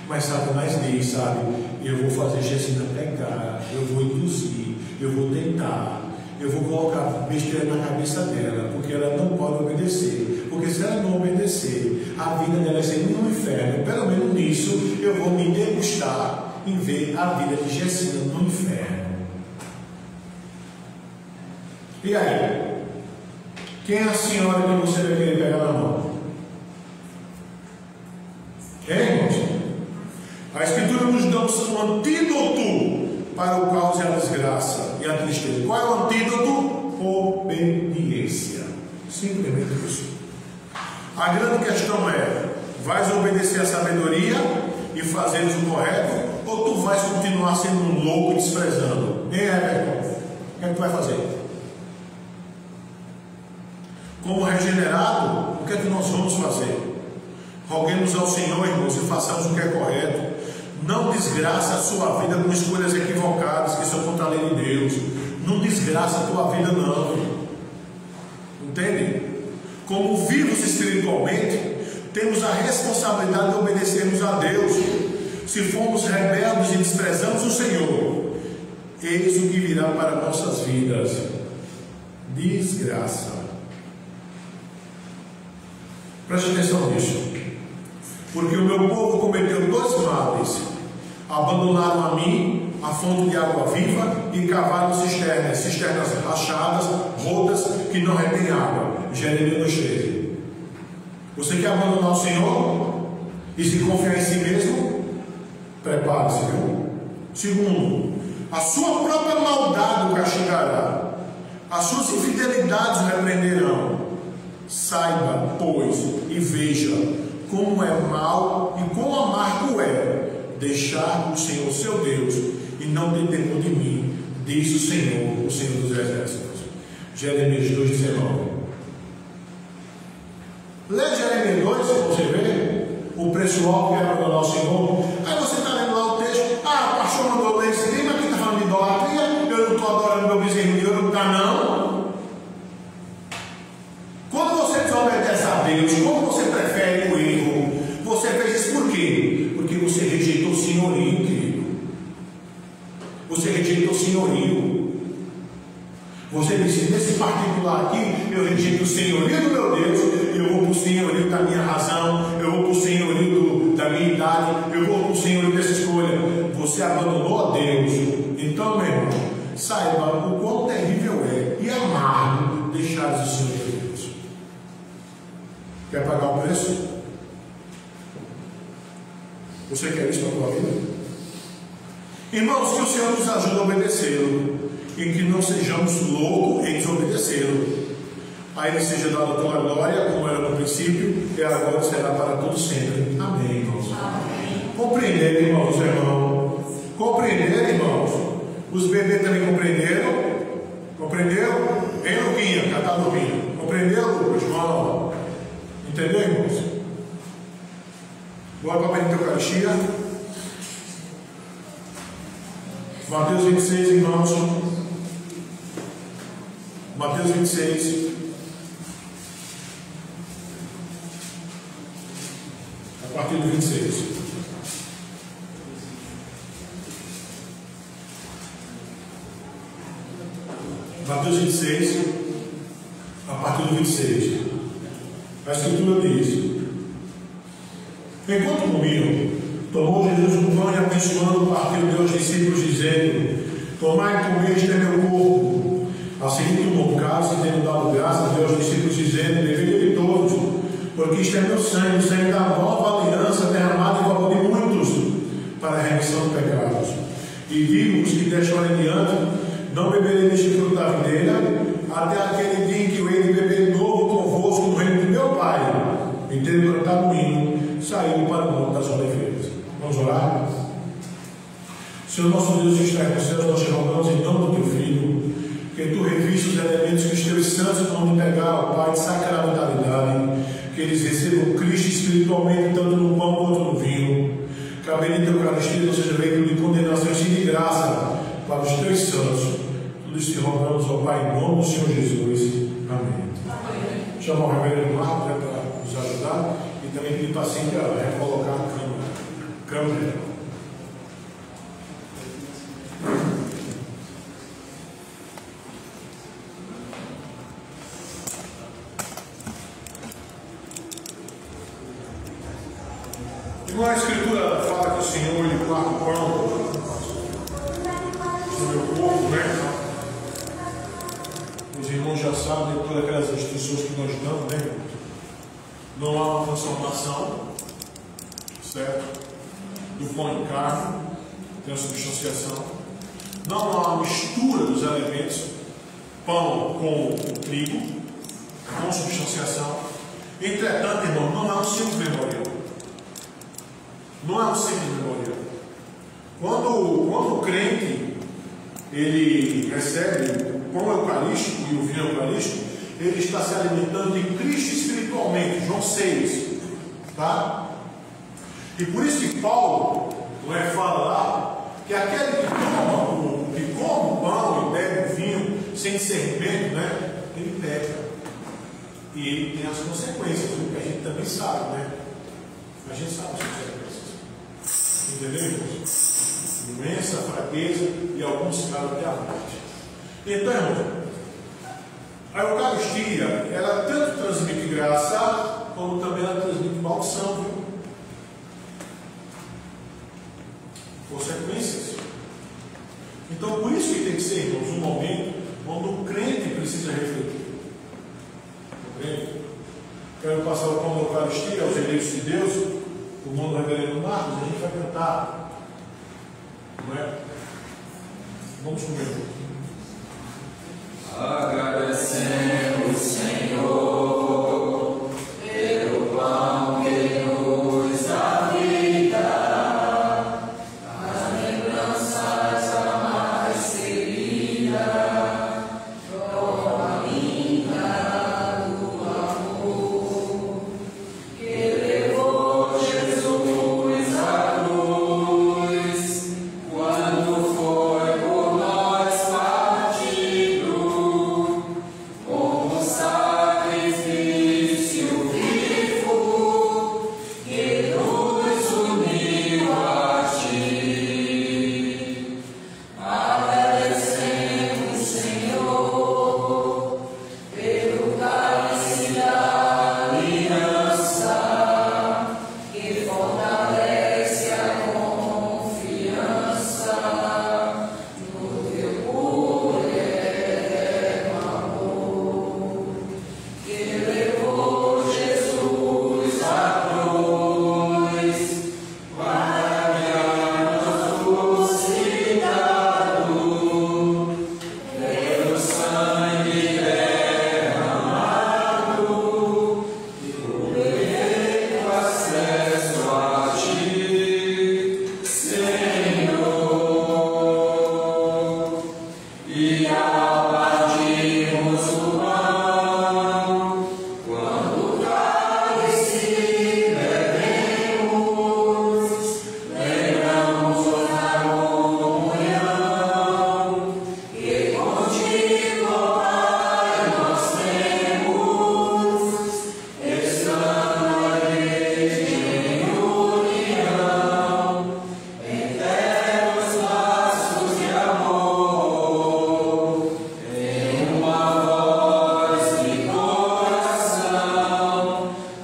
Mas Satanás diz, sabe, eu vou fazer Jéssica pecar, eu vou induzir, eu vou tentar, eu vou colocar besteira na cabeça dela, porque ela não pode obedecer. Porque se ela não obedecer, a vida dela é sempre no inferno. Pelo menos nisso eu vou me degustar em ver a vida de Jéssica no inferno. E aí? Quem é a senhora que você vai querer pegar na mão? Irmãos? A Escritura nos dá um antídoto para o caos e a desgraça e a tristeza. Qual é o antídoto? Obediência. Simplesmente isso. A grande questão é: vais obedecer à sabedoria e fazeres o correto, ou tu vais continuar sendo um louco e desprezando? Nem é, o que é que tu vai fazer? Como regenerado, o que é que nós vamos fazer? Roguemos ao Senhor, irmãos, e façamos o que é correto. Não desgraça a sua vida com escolhas equivocadas que são contra a lei de Deus. Não desgraça a tua vida, não. Entende? Como vivos espiritualmente, temos a responsabilidade de obedecermos a Deus. Se formos rebeldes e desprezamos o Senhor, eis o que virá para nossas vidas: desgraça. Preste atenção nisso. Porque o meu povo cometeu dois males: abandonaram a mim, a fonte de água viva, e cavaram cisternas rachadas, rotas, que não retêm água. Jeremias 2,13. Você quer abandonar o Senhor e se confiar em si mesmo? Prepare-se, viu? Segundo, a sua própria maldade o castigará, as suas infidelidades o repreenderão. Saiba, pois, e veja como é mal e quão amargo é deixar o Senhor seu Deus e não ter temor de mim, diz o Senhor dos Exércitos. Jeremias 2,19. Lê Jeremias 2, você vê o pessoal que quer abandonar o Senhor. Aí você está lendo lá o texto: ah, o pastor mandou ler esse livro, aqui está falando de idolatria, eu não estou adorando meu bezerro de ouro, está não. Quando você desobedece a Deus, como você prefere o erro, você fez isso por quê? Porque você rejeitou o senhorio, querido. Você rejeitou o senhorio. Você disse: nesse particular aqui, eu rejeito o senhorio do meu Deus, eu vou para o senhorio da minha razão, eu vou para o senhorio da minha idade, eu vou para o senhorio dessa escolha. Você abandonou a Deus. Então, meu irmão, saiba o quão terrível é e amargo deixar o Senhor de Deus. Quer pagar o preço? Você quer isso na tua vida? Irmãos, que o Senhor nos ajude a obedecê-lo e que não sejamos loucos em desobedecê-lo. A Ele seja dada toda a glória, como era no princípio, e agora será para todos sempre. Amém, irmãos. Amém. Compreender, irmãos. Compreender, irmãos. Os bebês também compreenderam? Compreendeu? Hein, Luquinha? Catar Luquinha. Compreendeu, João? Entendeu, irmãos? Bora para a bendita Eucaristia. Mateus 26, irmãos. Mateus 26. A partir do 26. Mateus 26, a partir do 26. A Escritura diz: enquanto comiam, tomou Jesus um pão e, abençoando, partiu deu aos discípulos, dizendo: tomai e comei, este é meu corpo. A seguir tomou o cálice, e tendo dado graças, deu aos discípulos, dizendo: bebei dele todos, porque isto é meu sangue, o sangue da nova aliança, derramado em favor de muitos, para a remissão de pecados. E digo-vos que desta hora em diante não beberei deste fruto da videira, até aquele dia em que eu hei de beber novo convosco no reino de meu Pai. E tendo cantado o hino, saiu para o monte das oliveiras. Vamos orar? Senhor nosso Deus que está nos céus, nós te rogamos em nome do teu Filho, que tu reviste os elementos que os teus santos vão pegar, Pai, de sacramentalidade, que eles recebam Cristo espiritualmente, tanto no pão quanto no vinho. Que a bendita Eucaristia não seja veículo de condenação e sim de graça para os teus santos. Tudo isso te rogamos, ó Pai, em nome do Senhor Jesus. Amém. Chama o reverendo Marcos para nos ajudar e também pedir para a Cíntia recolocar a câmera. Igual a Escritura fala que o Senhor ele parte o pão sobre o corpo, né? Os irmãos já sabem de todas aquelas instruções que nós damos, né? Não há uma transformação, certo? Do pão em carne, tem a substanciação. Não há uma mistura dos elementos, pão com o trigo, com substanciação. Entretanto, irmão, não é um ciclo memorial. Não é um ciclo memorial. Quando o crente ele recebe o pão eucarístico e o vinho eucarístico, ele está se alimentando de Cristo espiritualmente. João 6, tá? E por isso que Paulo, não é? Fala lá que aquele que come o pão e bebe o vinho sem discernimento, né? Ele peca. E tem as consequências, que a gente também sabe, né? A gente sabe as consequências. Entendeu, irmãos? Doença, fraqueza e alguns casos até a morte. Então, irmãos, a Eucaristia, ela tanto transmite graça, como também ela transmite maldição, viu? Consequências. Então, por isso que tem que ser, irmãos, um momento onde o crente precisa refletir. Quero passar o pão da Eucaristia aos eleitos de Deus, o nome do reverendo Marcos, a gente vai cantar, não é? Vamos comer. Agradecemos, Senhor, pelo pão que nos dá vida, as lembranças a mais querida, prova linda do amor, que levou Jesus à cruz, quando foi por nós partido, como sacrifício vivo, que nos uniu a ti. Agradecemos, Senhor, pelo cálice da aliança, que fortalece a confiança no teu puro e eterno amor, que levou Jesus à cruz, para guiar-nos crucificado, pelo sangue derramado, por perfeito acesso a ti, Senhor. E ao partirmos o pão, quando o cálice bebemos, lembramos da comunhão que contigo, Pai, nós temos, estando a igreja em união, em ternos laços de amor, em uma voz de coração,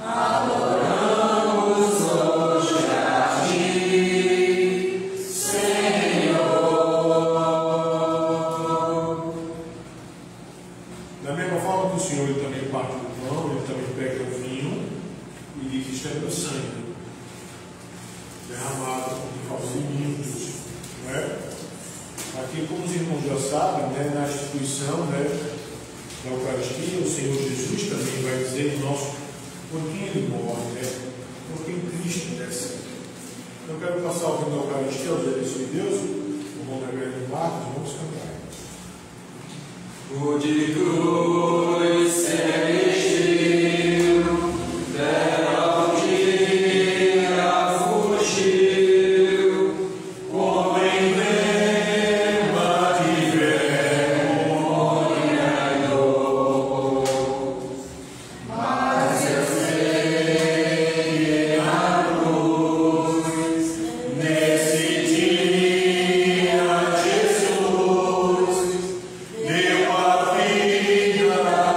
adoramos hoje a ti, Senhor. Da mesma forma que o Senhor ele também parte do pão, ele também pega o vinho e diz: isto é meu sangue, derramado em causa de mim, não é? Aqui, como os irmãos já sabem, né, na instituição, né, da Eucaristia, o Senhor Jesus também vai dizer o nosso por quem ele morre, né? Por quem Cristo desce. Então, eu quero passar o vinho da Eucaristia aos eleitos de Deus, o nome da grande Marcos, vamos cantar. O de cruz resistiu, dela um dia fugiu, como emblema de vergonha e dor. Mas eu sei que na cruz, nesse dia, Jesus deu a vida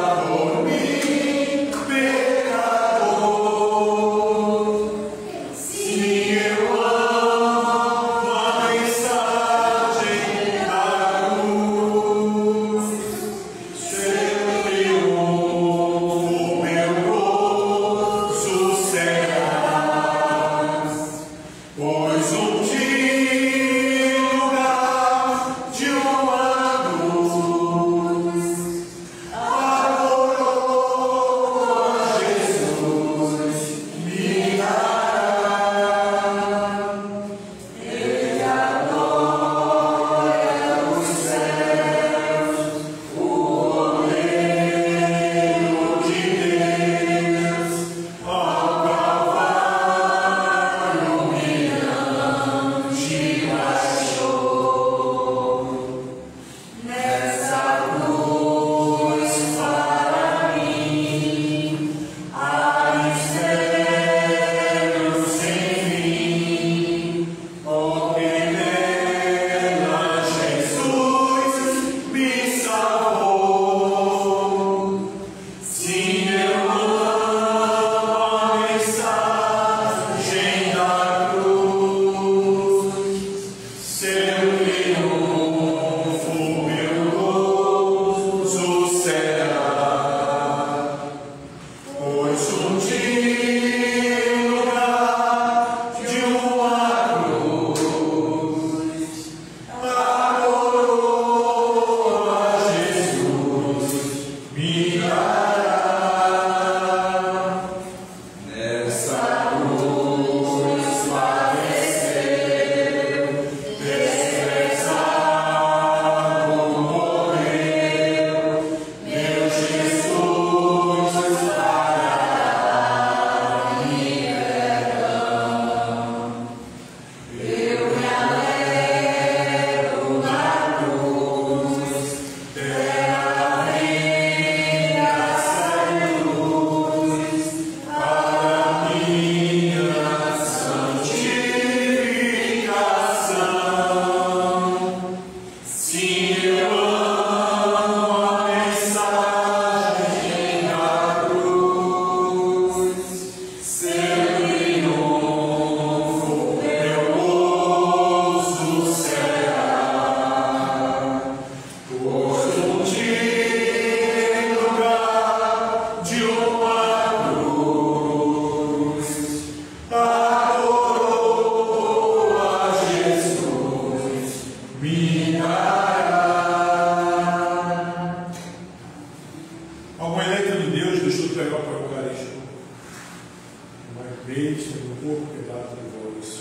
deles, tendo o corpo quebrado por vós.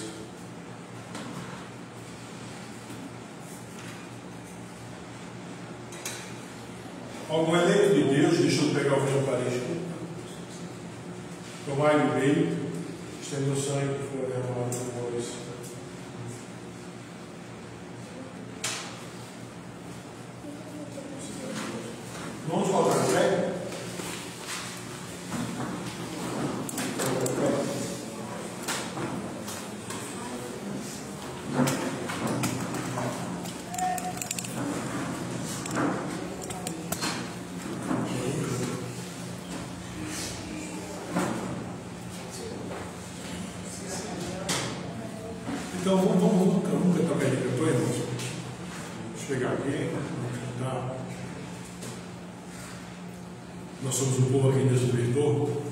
Algum eleito de Deus, deixa eu pegar o vinho eucarístico, tomai o bem, estendo o sangue que foi derramado por vós. Vamos colocar o pé? Então vamos cantar bem de cantor, irmãos. Vamos pegar aqui, vamos cantar. Nós somos um povo a quem Deus libertou.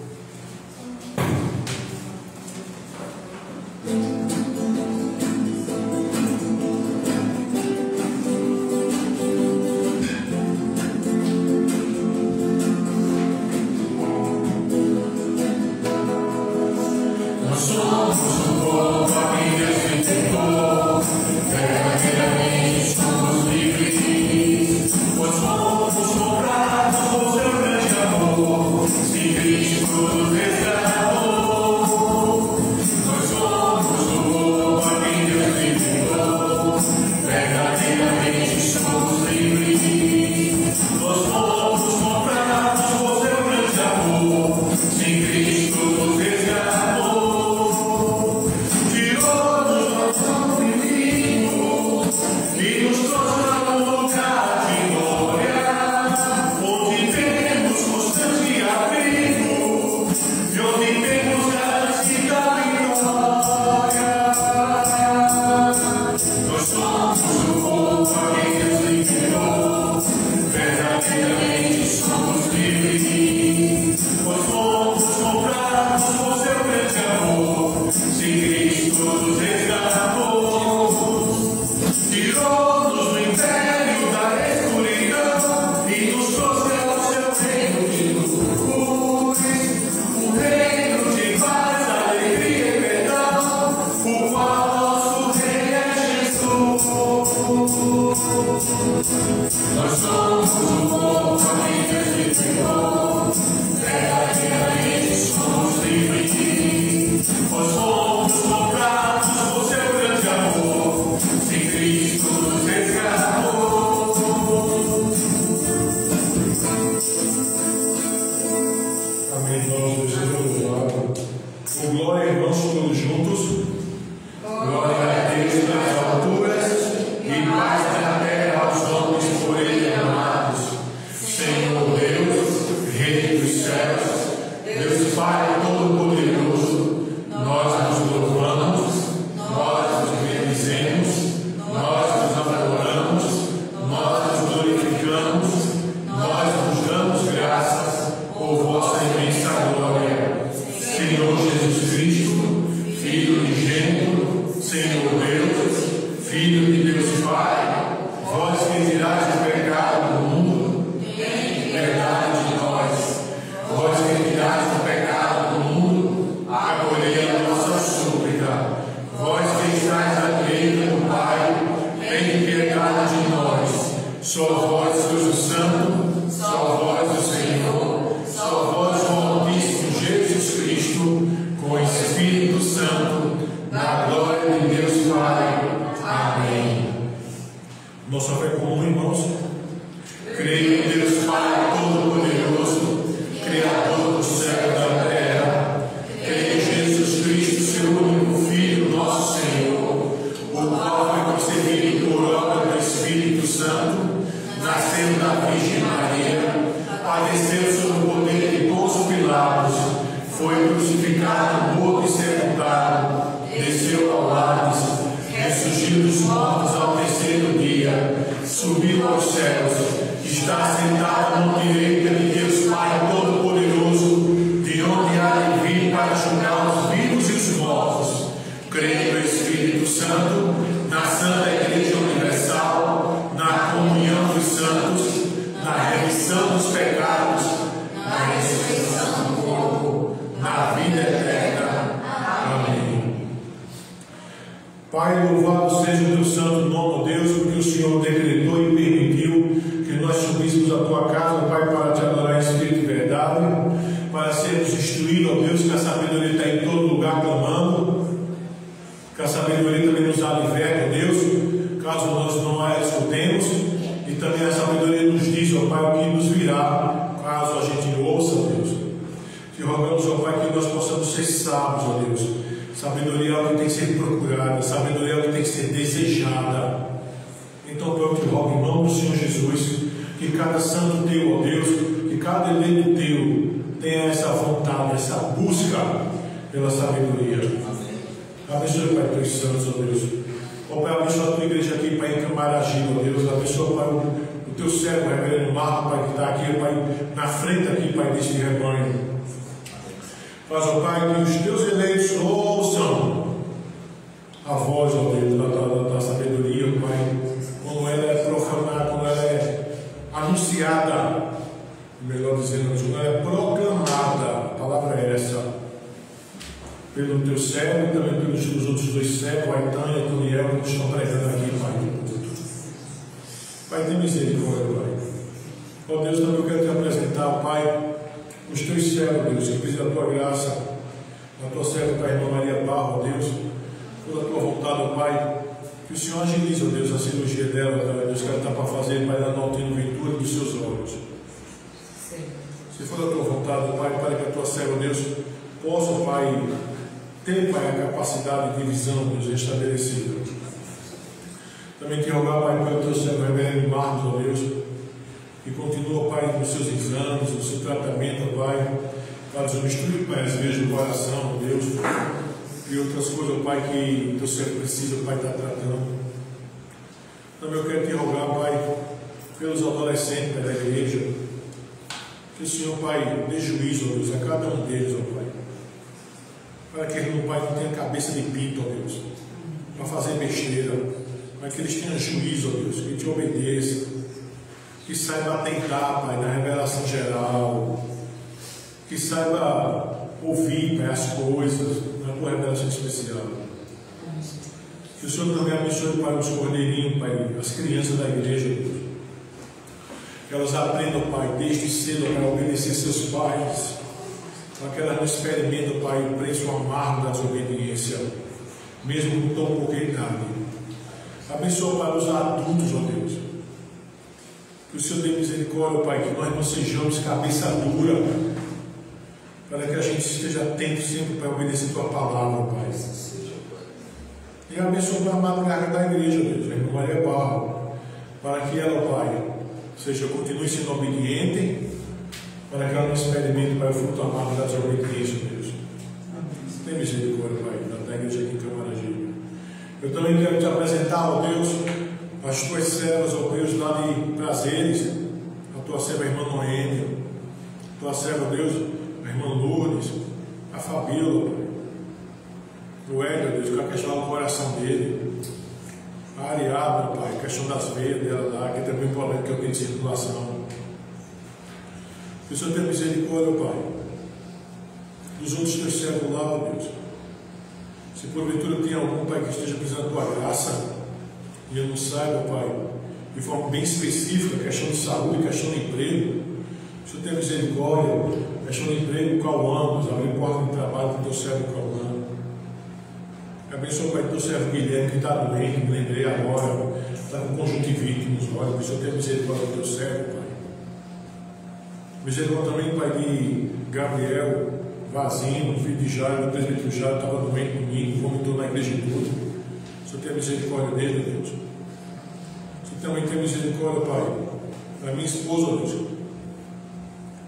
Na ressurreição do corpo, na vida eterna. Pai, louvado seja o teu santo nome, Deus, porque o Senhor decretou e permitiu que nós subíssemos a tua casa, Pai, para te adorar em espírito e verdade, para sermos instruídos, ó Deus, que a sabedoria está em todo lugar clamando, que a sabedoria também nos dá liberta, ó Deus, caso nós não a escutemos, e também a sabedoria nos diz, ó Pai, o que nos virá, caso a gente ouça, ó Deus. Te rogamos, ó Pai, que nós possamos ser sábios, ó Deus. Sabedoria é algo que tem que ser procurada, sabedoria é algo que tem que ser desejada. Então, Pai, eu te rogo em nome do Senhor Jesus, que cada santo teu, ó Deus, que cada eleito teu tenha essa vontade, essa busca pela sabedoria. Abençoe, Pai, teus santos, ó Deus. Ó Pai, abençoa a tua igreja aqui, Pai, em Camaragibe, ó Deus. Abençoa, Pai, o teu servo, reverendo Marco, Pai, que está aqui, Pai, na frente aqui, Pai, deste rebanho. Faz, ó Pai, que os teus eleitos ouçam a voz, ó Deus, da sabedoria, ó Pai, quando ela é profanada, quando ela é anunciada, melhor dizendo, quando ela é proclamada, a palavra é essa, pelo teu servo e também pelos outros dois servos, Aitan e Antoniel, que estão pregando aqui, Pai. Pai, tem misericórdia, Pai. Ó Deus, também eu quero te apresentar, Pai, os teus servos, Deus, que precisam da tua graça, a tua serva, Pai, irmã Maria Barro, ó Deus, toda a tua vontade, ó Pai, que o Senhor agilize, ó Deus, a cirurgia dela, ó Deus, que ela está para fazer, Pai, da Daltino Ventura dos seus olhos. Se for da tua vontade, ó Pai, para que a tua serva, ó Deus, possa, ó Pai, ter, Pai, a capacidade de visão, Deus, estabelecida. Também te rogar, Pai, pelo teu servo, reverendo Marcos, ó Deus, que continua, Pai, nos seus exames, no seu tratamento, Pai, para desobstruir, Pai, as vezes do coração, Deus, e outras coisas, Pai, que o teu servo precisa, Pai, estar tratando. Também eu quero te rogar, Pai, pelos adolescentes, Pai, da igreja, que o Senhor, Pai, dê juízo, ó Deus, a cada um deles, ó Pai, para que eles, Pai, não tenham cabeça de pinto, ó Deus, para fazer besteira, para que eles tenham juízo, ó Deus, que te obedeçam, que saiba atentar, Pai, na revelação geral, que saiba ouvir, Pai, as coisas, na tua revelação especial. Que o Senhor também abençoe, Pai, os cordeirinhos, Pai, as crianças da igreja, Deus. Que elas aprendam, Pai, desde cedo, para obedecer seus pais, para que elas não experimentem, Pai, o preço amargo da desobediência, mesmo com tão pouca idade. Abençoa, Pai, os adultos, ó Deus. Que o Senhor dê misericórdia, Pai, que nós não sejamos cabeça dura, para que a gente esteja atento sempre para obedecer a tua palavra, Pai. E abençoa a madrugada da igreja, Deus, a irmã Maria Barro, para que ela, Pai, continue sendo obediente, para que ela não experimente, Pai, o fruto amargo da desobediência, Deus. Tem misericórdia, Pai, da igreja aqui em Camaragibe. Eu também quero te apresentar, ó Deus, as tuas servas, ó Deus, lá de Prazeres, a tua serva, a irmã Noêmia, a tua serva, ó Deus, a irmã Lourdes, a Fabíola, o Hélio, Deus, que a questão do coração dele, a Ariadna, Pai, a questão das veias dela lá, que também é um problema que eu tenho de circulação. Que o Senhor tenha misericórdia, Pai, dos outros teus servos lá, ó Deus. Se porventura tem algum, Pai, que esteja precisando da tua graça, e eu não saiba, Pai, de forma bem específica, questão de saúde, questão de emprego, o Senhor tenha misericórdia, questão de emprego, calmamos, abrir porta de trabalho para o teu servo calmando. Abençoa, Pai, teu servo Guilherme, que está doente, me lembrei agora, está com conjuntivite nos olhos, que o Senhor tenha misericórdia do teu servo, Pai. Misericórdia também, Pai, de Gabriel Vazino, filho de Jairo, do presbítero Jairo, estava doente comigo, vomitou na igreja de tudo. O Senhor tenha misericórdia dele, Deus. O Senhor também tenha misericórdia, Pai, da minha esposa, Deus,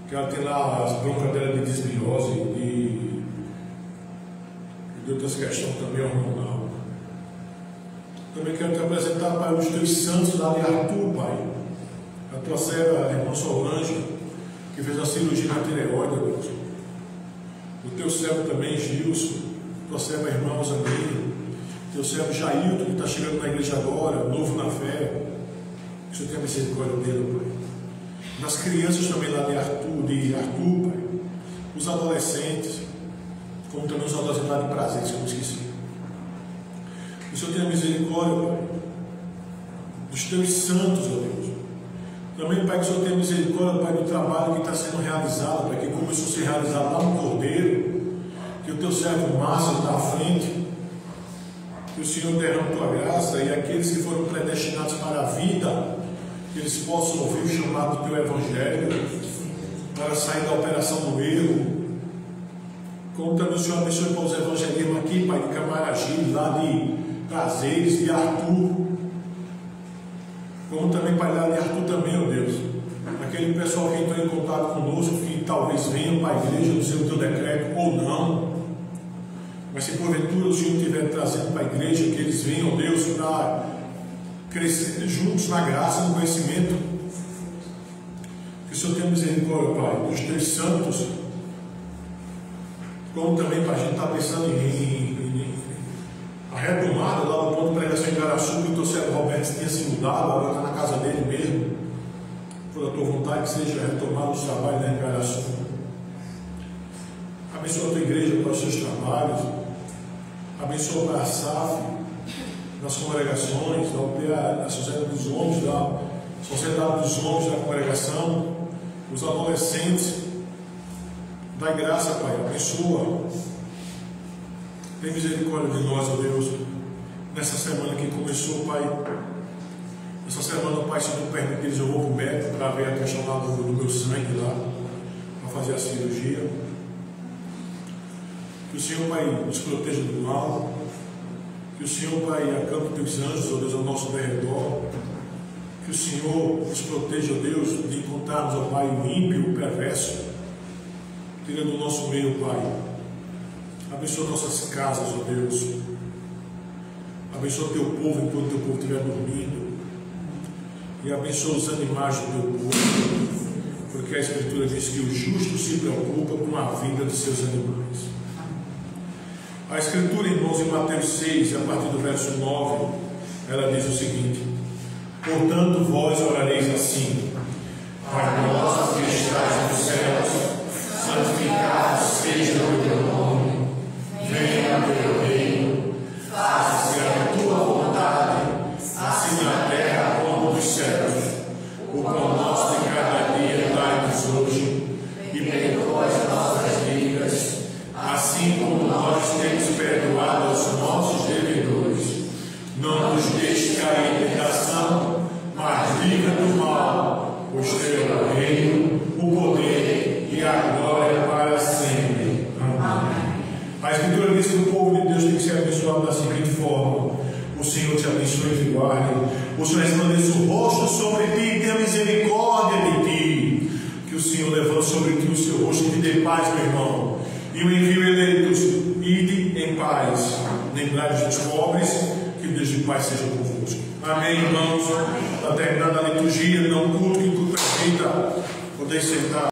que ela tem lá as broncas dela de desbiose e de outras questões também hormonal. Também quero te apresentar, Pai, os teus santos lá de Arthur, Pai, a tua serva, a irmã Solange, que fez a cirurgia na tireoide, Deus. O teu servo também, Gilson, tua serva, a irmã Rosamir, teu servo Jailton, que está chegando na igreja agora, novo na fé, que o Senhor tenha misericórdia dele, Pai. Nas crianças também lá de Arthur, Pai, os adolescentes, como também os adolescentes lá de Prazeres, que eu esqueci. Que o Senhor tenha misericórdia, Pai, dos teus santos, ó Deus. Também, Pai, que o Senhor tenha misericórdia, Pai, do trabalho que está sendo realizado, Pai, que começou a ser realizado lá no Cordeiro, que o teu servo Márcio está à frente, que o Senhor derrame tua graça, e aqueles que foram predestinados para a vida, que eles possam ouvir o chamado do teu Evangelho, para sair da operação do erro. Como também o Senhor abençoe para os evangelismos aqui, Pai, de Camaragibe, lá de Prazeres, de Arthur. Como também, Pai, lá de Arthur também, ó Deus. Aquele pessoal que entrou em contato conosco, que talvez venham para a igreja, não sei o teu decreto ou não. Mas se porventura o Senhor estiver trazendo para a igreja, que eles venham, Deus, para crescer juntos na graça, no conhecimento. Que o Senhor tenha misericórdia, Pai, dos teus santos. Como também, Pai, a gente está pensando em a retomada lá do ponto de pregação em Garaçu, que o teu servo Roberto tinha se mudado, agora está na casa dele mesmo. Por a tua vontade que seja retomado os trabalhos em Garaçu. Abençoa a tua igreja para os seus trabalhos. Abençoa para a SAF, nas congregações, da Sociedade dos Homens, da Sociedade dos Homens da congregação, os adolescentes. Dá graça, Pai, abençoa. Tem misericórdia de nós, ó Deus, nessa semana que começou, Pai. Essa semana, Pai, se tu permitires, eu vou para o médico para ver a questão lá do meu sangue lá, para fazer a cirurgia. Que o Senhor, Pai, nos proteja do mal. Que o Senhor, Pai, acampe teus anjos, ó Deus, ao nosso derredor. Que o Senhor nos proteja, ó Deus, de encontrarmos, ó Pai, o ímpio, o perverso. Tira do nosso meio, Pai. Abençoa nossas casas, ó Deus. Abençoa teu povo enquanto teu povo estiver dormindo. E abençoa os animais do teu povo. Porque a Escritura diz que o justo se preocupa com a vida de seus animais. A Escritura, irmãos, em Mateus 6, a partir do verso 9, ela diz o seguinte: portanto, vós orareis assim: Pai nosso que estás nos céus, santificado seja o teu nome, venha o teu reino, faça-se a tua vontade, assim na terra como nos céus. O pão nosso de cada dia dai-nos hoje, e perdoa as nossas dívidas, assim como nós temos perdoado aos nossos devedores. Não nos deixes cair em tentação, mas livra do mal, pois teu é o reino, o poder e a glória para sempre. Amém. A Escritura diz que o povo de Deus tem que ser abençoado da seguinte forma: o Senhor te abençoe e te guarde, o Senhor resplandeça o rosto sobre ti e tenha misericórdia de ti. Que o Senhor levante sobre ti o seu rosto e te dê paz, meu irmão. E o envio eleitos, ide em paz. Lembrai-vos dos pobres, que o Deus de paz seja convosco. Amém, irmãos. Está terminada a liturgia, não culto que culto é vida. Podeis sentar.